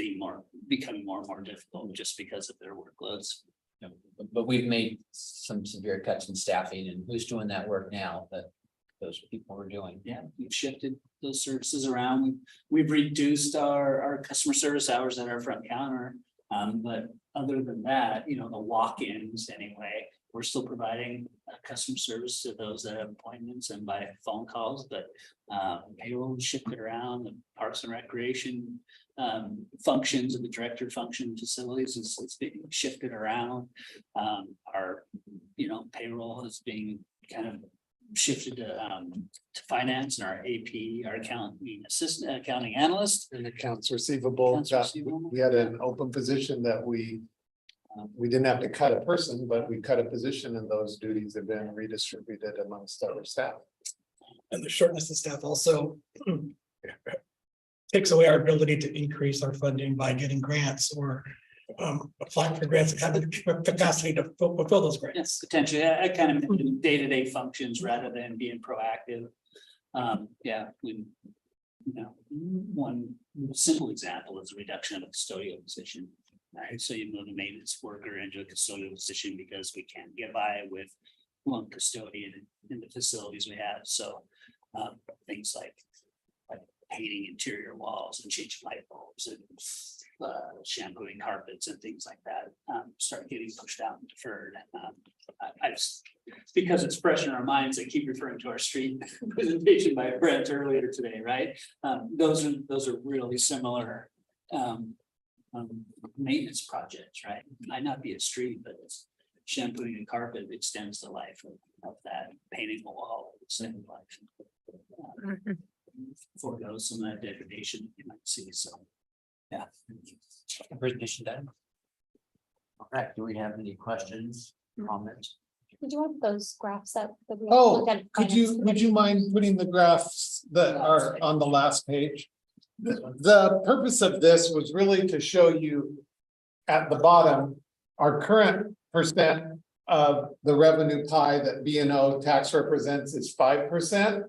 becoming more and more difficult just because of their workloads. Yeah, but we've made some severe cuts in staffing, and who's doing that work now that those people were doing? Yeah, we've shifted those services around. We've reduced our customer service hours at our front counter. But other than that, you know, the walk-ins anyway, we're still providing customer service to those that have appointments and by phone calls, but payroll shifted around, the Parks and Recreation functions and the director function facilities is being shifted around. Our, you know, payroll is being kind of shifted to finance and our AP, our accounting analyst. And accounts receivable, Accounts receivable. we had an open position that we didn't have to cut a person, but we cut a position and those duties have been redistributed amongst our staff. And the shortness of staff also takes away our ability to increase our funding by getting grants or applying for grants and having the capacity to fulfill those grants. Yes, potentially, I kind of mentioned day-to-day functions rather than being proactive. Yeah, we, you know, one simple example is a reduction of a custodial position. Right, so you move a maintenance worker into a custodial position because we can't get by with one custodian in the facilities we have, so things like painting interior walls and changing light bulbs and shampooing carpets and things like that start getting pushed out and deferred. I just, because it's fresh in our minds, I keep referring to our street presentation by Brent earlier today, right? Those are really similar maintenance projects, right? Might not be a street, but it's shampooing and carpet extends the life of that, painting a wall, same life. Foregoes some of that degradation you might see, so. Yeah. Presentation done. All right, do we have any questions, comments? Did you want those graphs up? that we Oh, looked at would you mind putting the graphs that are on the last page? The purpose of this was really to show you at the bottom, our current percent of the revenue pie that B and O tax represents is 5%.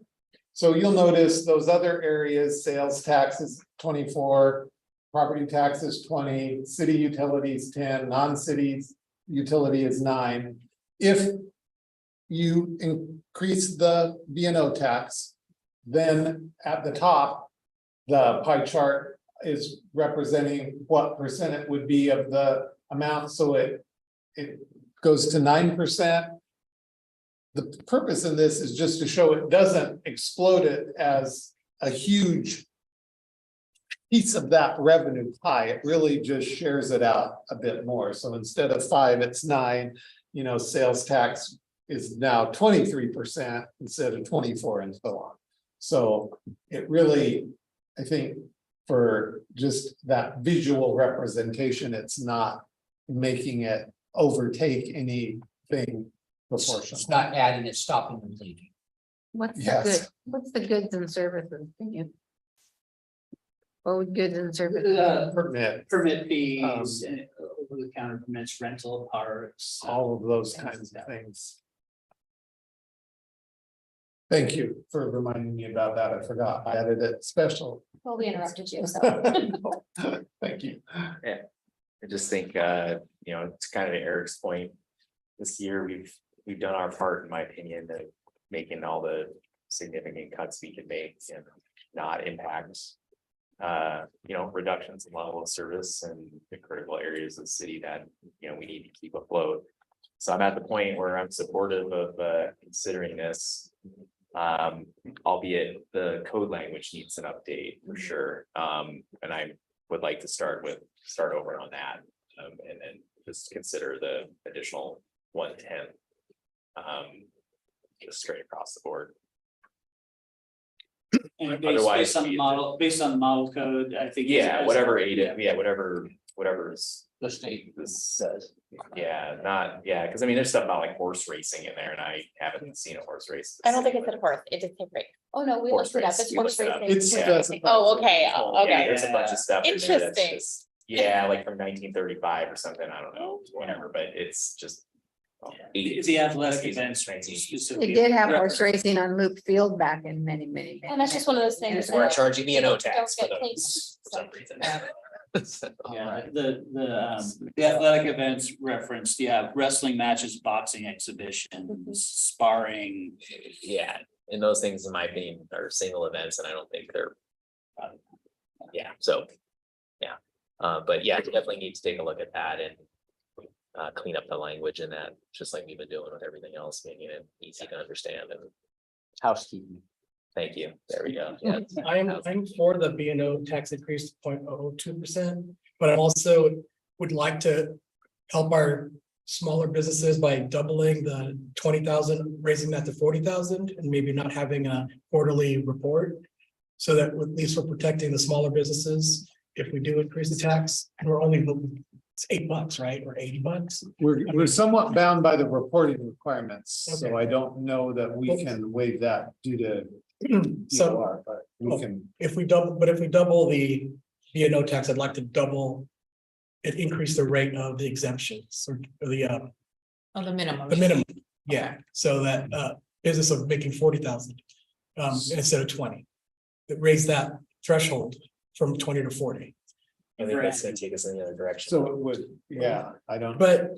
So you'll notice those other areas, sales taxes 24, property taxes 20, city utilities 10, non-cities utility is 9. If you increase the B and O tax, then at the top, the pie chart is representing what percent it would be of the amount, so it goes to 9%. The purpose of this is just to show it doesn't explode it as a huge piece of that revenue pie. It really just shares it out a bit more. So instead of 5, it's 9. You know, sales tax is now 23% instead of 24 and so on. So it really, I think, for just that visual representation, it's not making it overtake anything proportional. It's not adding, it's stopping and leaving. What's the Yes. good, what's the goods and services? Can you? What would goods and services? Permit, fees, over the counter permits, rental parks. all of those kinds of things. Thank you for reminding me about that. I forgot. I added it special. Well, we interrupted you, so. Thank you. I just think, you know, it's kind of Eric's point. This year, we've done our part, in my opinion, to making all the significant cuts we can make and not impact. You know, reductions in level of service and the critical areas of the city that, you know, we need to keep afloat. So I'm at the point where I'm supportive of considering this. Albeit the code language needs an update for sure. And I'm would like to start over on that. And then just consider the additional 110. Just straight across the board. And Otherwise, based on the model, code, I think. Yeah, whatever ADA, whatever's The state this says. Yeah, because I mean, there's stuff about like horse racing in there and I haven't seen a horse race. I don't think it's a horse, it just a break. Oh, no, we Horse looked it up. race, It's you horse looked it up. racing. It's, Yeah. doesn't- Oh, okay, Yeah, okay. there's a bunch of stuff. in there that's Interesting. just- Yeah, like from 1935 or something, I don't know, whatever, but it's just. The athletic Excuse me, events. 19. They specifically did have horse referenced. racing on Loop Field back in many. And that's just one of those things. That's where that charging me an O don't tax for get cleaned. those, for some reason. Yeah, the athletic events referenced, wrestling matches, boxing exhibitions, sparring. Yeah, and those things, in my opinion, are single events, and I don't think they're. Yeah, so, yeah, but yeah, definitely need to take a look at that and. Clean up the language in that, just like we've been doing with everything else, making it easy to understand and housekeeping. thank you, there we go, yeah. I'm for the B and O tax increase to 0.02%, but I also would like to help our smaller businesses by doubling the 20,000, raising that to 40,000, and maybe not having a quarterly report. So that at least we're protecting the smaller businesses if we do increase the tax, and we're only, it's $8, right, or $80? We're somewhat bound by the reporting requirements, Okay. so I don't know that we can waive that due to. So DOR, but we can, if we double the B and O tax, I'd like to double it, increase the rate of the exemptions or the Oh, the minimum. the minimum, yeah, so that business of making 40,000 instead of 20. That raise that threshold from 20 to 40. I think that's gonna take us in the other direction. so it would, yeah, I don't. But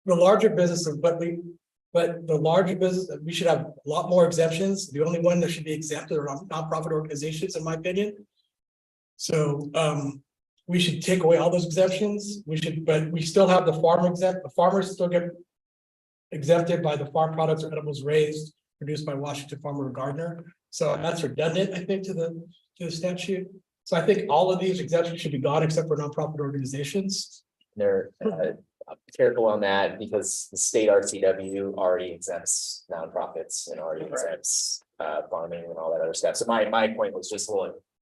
the larger businesses, but the larger business, we should have a lot more exemptions. The only one that should be exempted are nonprofit organizations, in my opinion. So we should take away all those exemptions. We should, but we still have the farm exempt, the farmers still get exempted by the farm products or edibles raised, produced by Washington Farmer or Gardener. So that's redundant, I think, to the statute. So I think all of these exemptions should be gone except for nonprofit organizations. They're careful on that because the state RCW already exempts nonprofits and already exempts farming and all that other stuff. So my point was just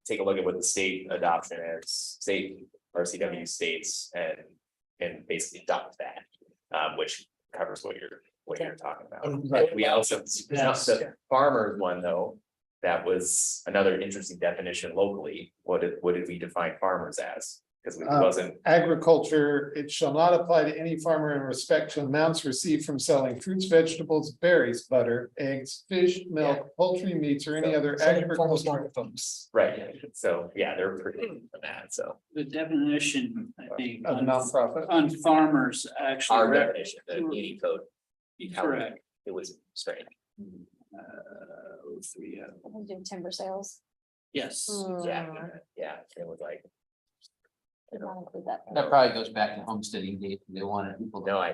take a look at what the state adoption is, state RCW states and basically adopt that, which covers what you're talking about. Right. We also, the farmers one though, that was another interesting definition locally. What did we define farmers as? Because it wasn't. Agriculture, it shall not apply to any farmer in respect to amounts received from selling fruits, vegetables, berries, butter, eggs, fish, milk, poultry, meats, or any other Farmers agricultural. market folks. Right, so, yeah, they're pretty for that, so. The definition, I think, Of nonprofit. on farmers actually. Our definition, the meeting code, Correct. it was strange. Three, I'm doing timber sales. yes. Yeah, it was like, Did not include that. That probably goes back to homesteading days. They wanted people no,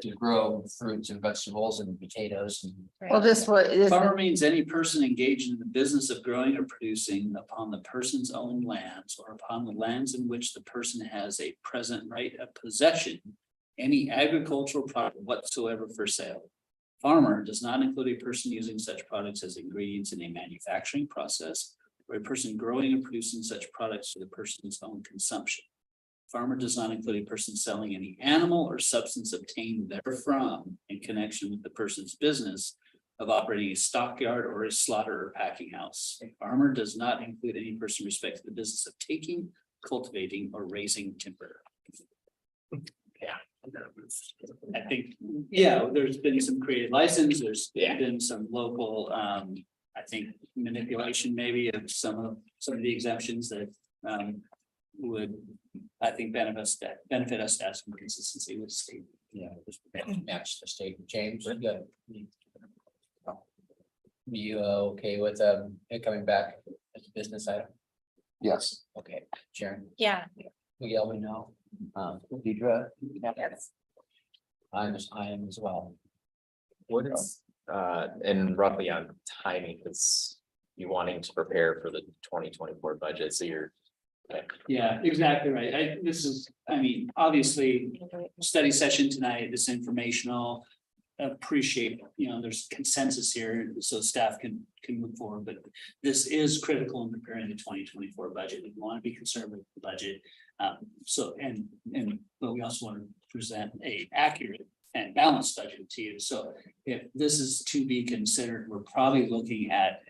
to grow fruits and vegetables and potatoes and. Well, this was, Farmer means any person engaged in the business of growing or producing upon the person's own lands or upon the lands in which the person has a present right of possession. Any agricultural product whatsoever for sale. Farmer does not include a person using such products as ingredients in a manufacturing process. Or a person growing and producing such products for the person's own consumption. Farmer does not include a person selling any animal or substance obtained therefrom in connection with the person's business of operating a stockyard or a slaughter or packing house. Farmer does not include any person with respect to the business of taking, cultivating, or raising timber. Yeah. I think, there's been some creative license, there's been some local, I think manipulation maybe of some of the exemptions that would, I think, benefit us to have some consistency with the state. Yeah, just match the state. James, you got. You okay with it coming back as a business item? Yes. Okay, Sharon, Yeah. Miguel, we know. Deidre? Yes. I am as well. what is, and roughly on timing, because you wanting to prepare for the 2024 budget, so you're Yeah, exactly right. I mean, obviously, study session tonight, this informational. Appreciate, there's consensus here, so staff can move forward, but this is critical in preparing the 2024 budget. We want to be conservative with the budget. But we also want to present a accurate and balanced budget to you. So if this is to be considered, we're probably looking at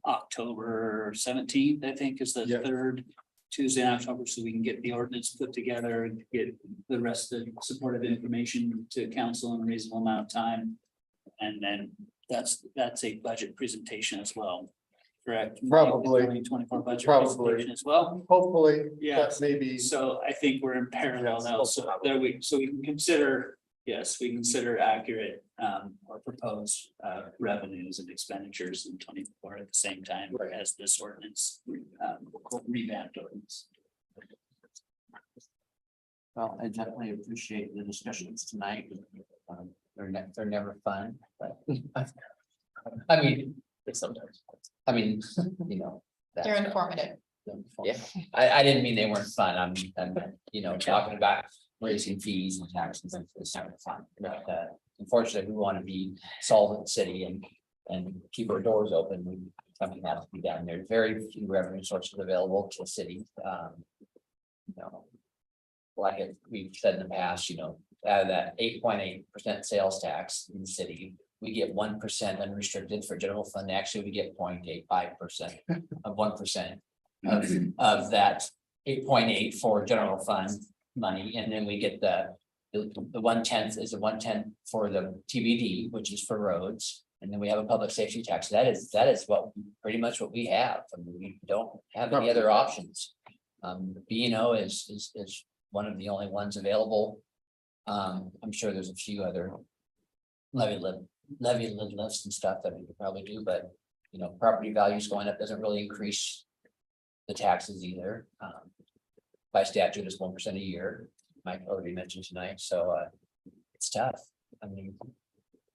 October 17th, I think, is the third Tuesday in October, so we can get the ordinance put together and get the rest of the supportive information to council in a reasonable amount of time. And then that's a budget presentation as well, correct? Probably. 2024 budget Probably. presentation as well. Hopefully, Yeah. that may be. So I think we're in parallel now, so there we can consider, yes, we consider accurate or proposed revenues and expenditures in 24 at the same time as this ordinance revamped ordinance. Well, I definitely appreciate the discussions tonight. They're never fun, but I mean, Sometimes. I mean, you know. that's- They're informative. Yeah. I didn't mean they weren't fun. I'm, talking about raising fees and taxes and it's never fun. But unfortunately, we want to be solvent city and keep our doors open. Something has to be done. There's very few revenue sources available to the city. Like we've said in the past, out of that 8.8% sales tax in the city, we get 1% unrestricted for general fund. Actually, we get 0.85% of 1% of that 8.8 for general fund money, and then we get the 1/10 is a 1/10 for the TBD, which is for roads, and then we have a public safety tax. That is what pretty much what we have. I mean, we don't have any other options. B&O is one of the only ones available. I'm sure there's a few other levy lists and stuff that we could probably do, but property values going up doesn't really increase the taxes either. By statute, it's 1% a year. Mike already mentioned tonight, so it's tough. I mean,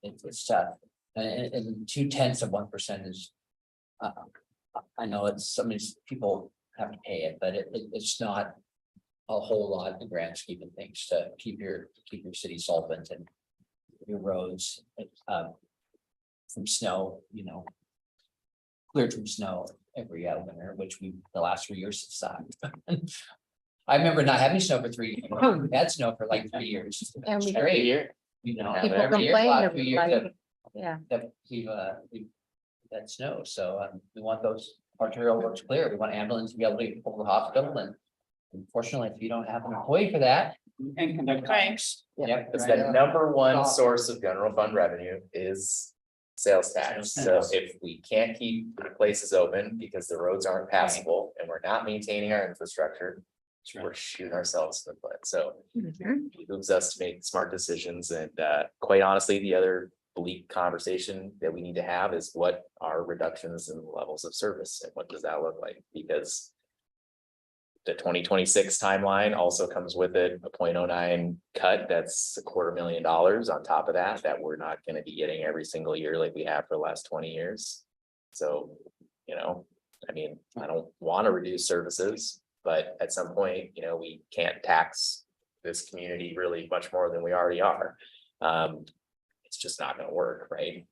it's tough, and 0.2% is. I know it's some of these people have to pay it, but it's not a whole lot in the grand scheme of things to keep your city solvent and your roads from snow, cleared from snow every winter, which the last 3 years have sucked. I remember not having snow for 3 years. We had snow for like 3 years. And we- Every year. People Every year, complain last few years about- Yeah, that we've had snow, so we want those arterial roads clear. We want ambulance to be able to get people to the hospital, and unfortunately, if you don't have an employee for that. And conduct commerce. Yep. It's the number one source of general fund revenue is sales tax. So if we can't keep the places open because the roads aren't passable and we're not maintaining our infrastructure, we're shooting ourselves in the foot. So Mhm. it moves us to make smart decisions. And quite honestly, the other bleak conversation that we need to have is what are reductions in levels of service and what does that look like? Because the 2026 timeline also comes with it a 0.09 cut. That's $250,000 on top of that we're not going to be getting every single year like we have for the last 20 years. So, I mean, I don't want to reduce services, but at some point, we can't tax this community really much more than we already are. It's just not going to work, right?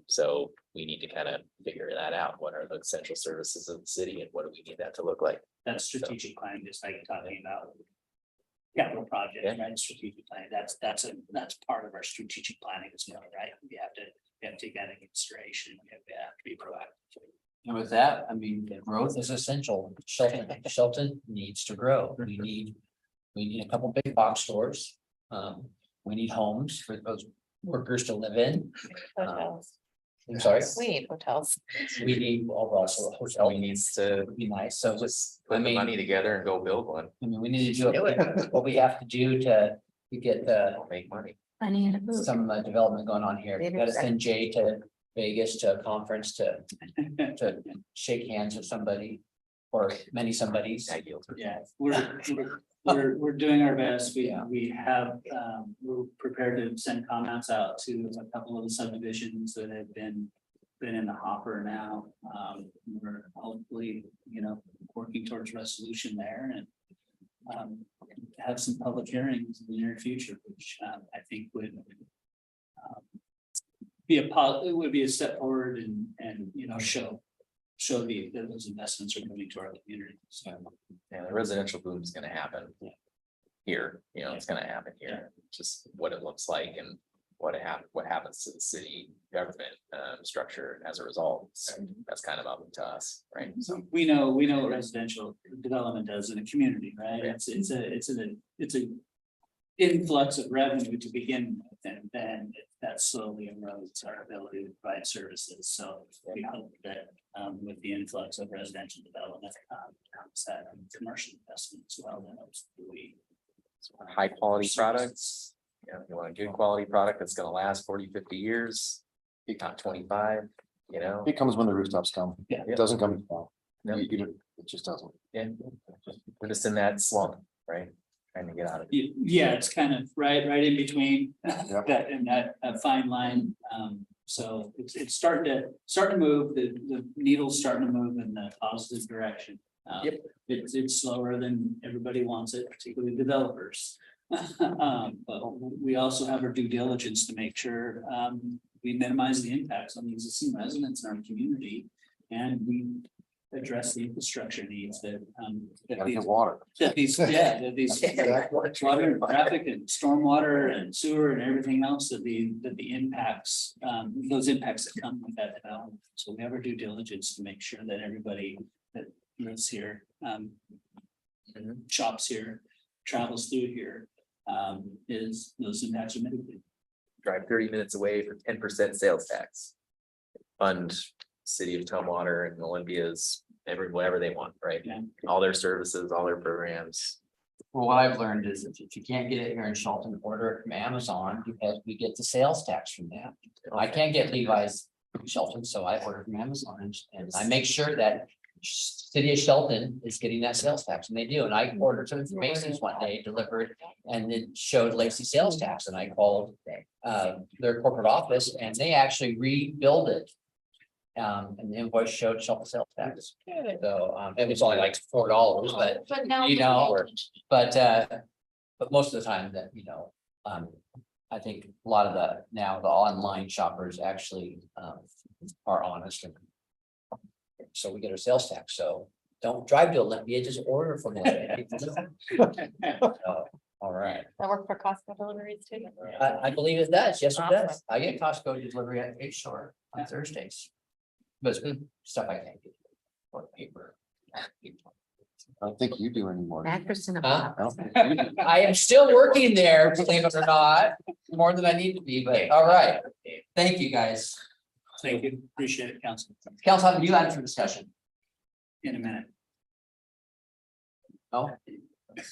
So we need to kind of figure that out. What are the essential services of the city and what do we need that to look like? That's strategic planning, just like talking about capital projects, right? Strategic planning, that's part of our strategic planning as well, right? We have to take that into consideration. We have to be proactive. And with that, I mean, growth is essential. Shelton needs to grow. We need a couple big box stores. We need homes for those workers to live in. Hotels. I'm sorry. We need hotels. We need also a hotel. We needs to Would be nice. So just I put the mean- money together and go build one, we need to do what we have to do to get make money. Funny in a movie. some development going on here. We gotta send Jay to Vegas to a conference to shake hands with somebody or many somebodies. Ideal. Yeah, we're doing our best. We have, we're prepared to send comments out to a couple of the subdivisions that have been been in the hopper now. We're hopefully, working towards resolution there and have some public hearings in the near future, which I think would it would be a step forward and show that those investments are coming to our community. So Yeah, the residential boom is gonna happen. Here, it's gonna happen here, just what it looks like and what happens to the city government structure as a result. That's kind of up to us, right? So we know what residential development does in a community, right? Yeah. It's a influx of revenue to begin with, and then that slowly erodes our ability to provide services. So we hope that with the influx of residential development comes that commercial investment as well. Then we high quality products, you want a good quality product that's gonna last 40, 50 years, not 25, It comes when the rooftops come. Yeah. It doesn't come. Well, No. It just doesn't. Yeah, we're just in that slump, right? Trying to get out of it. Yeah, it's kind of right in between Yep. that and that fine line. So it's starting to move, the needle's starting to move in the positive direction. Yep. It's slower than everybody wants it, particularly developers. But we also have our due diligence to make sure we minimize the impacts on the existing residents in our community. And we address the infrastructure needs that Gotta get water. that these water and traffic and stormwater and sewer and everything else that the impacts, those impacts that come with that development. So we have our due diligence to make sure that everybody that lives here, shops here, travels through here, is those impacts are mitigated. Drive 30 minutes away for 10% sales tax. Fund city of Tumwater and Olympia's whatever they want, right? Yeah. All their services, all their programs. Well, what I've learned is if you can't get it here in Shelton, order it from Amazon because we get the sales tax from that. I can't get Levi's from Shelton, so I order from Amazon and I make sure that city of Shelton is getting that sales tax, and they do. And I ordered something from Macy's one day, delivered, and it showed Lacey sales tax, and I called their corporate office and they actually rebuild it. And the invoice showed Shelton sales tax. So it was only like $4, but now. but most of the time that, I think a lot of the online shoppers actually are honest. And so we get our sales tax, so don't drive to Olympia, just order from them. All right, That work for Costco deliveries too? I believe it does, yes, it does. I get Costco delivery at H Store on Thursdays. But it's good stuff I can't get. Or paper. I don't think you do anymore. Mattress and a Huh? box. I don't think you do. I am still working there, believe it or not, more than I need to be, but all right. Thank you, guys. Thank you, appreciate it, Council. Council, have you item for discussion? In a minute. Oh.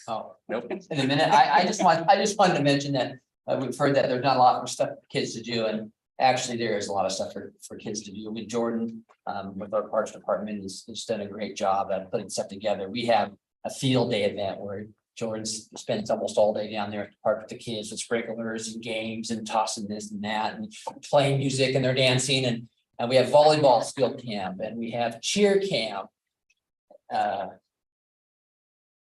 Oh, nope. In a minute, I just wanted to mention that we've heard that there's not a lot for stuff for kids to do, and actually there is a lot of stuff for kids to do. I mean, Jordan, with our parks department has done a great job at putting stuff together. We have a field day event where Jordan spends almost all day down there at the park with the kids with sprinklers and games and tossing this and that and playing music, and they're dancing, and we have volleyball skill camp, and we have cheer camp.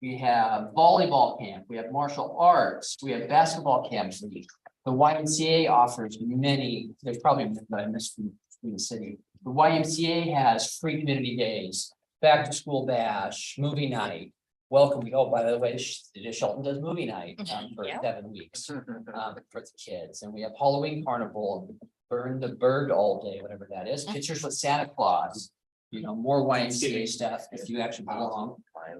We have volleyball camp, we have martial arts, we have basketball camps. The YMCA offers many, there's probably that I missed from the city. The YMCA has free community days, back to school bash, movie night. Welcome, by the way, Shelton does movie night for Yeah. 7 weeks for the kids. And we have Halloween carnival, burn the bird all day, whatever that is, pictures with Santa Claus. More YMCA stuff if you actually belong.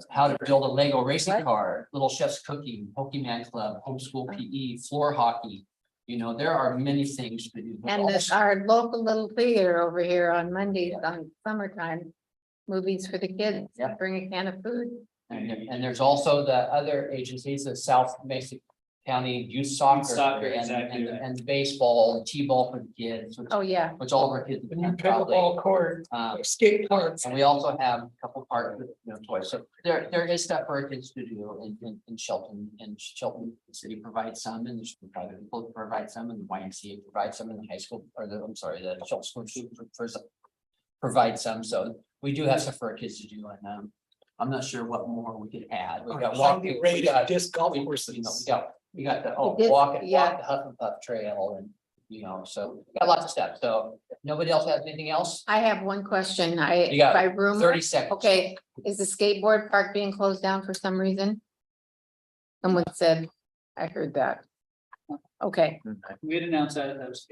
How to build a Lego racing car, Little Chef's Cooking, Pokemon Club, homeschool PE, floor hockey. There are many things to do. And our local little theater over here on Mondays on summertime, movies for the kids, Yeah. bring a can of food. And there's also the other agencies, the South Mesa county youth soccer. soccer, and- exactly and- right. And baseball, and t-ball for the kids, which, Oh, yeah. which all of our kids. The new have probably. pickleball court, skate parks. And we also have a couple parks with, toys, so there is stuff for our kids to do in Shelton, and Shelton City provides some, and there's private people who provide some, and the YMCA provides some, and the high school, or the, I'm sorry, the Shelton School provide some, so we do have stuff for our kids to do, and I'm not sure what more we could add. We've got walking, we Rated got disc golf we courses. we got the, Disc, walk yeah. the Huff and Puff Trail, and, so we got lots of stuff, so if nobody else has anything else, I have one question. You got By room. 30 seconds. Okay, is the skateboard park being closed down for some reason? Someone said, I heard that. Okay. We had announced that was.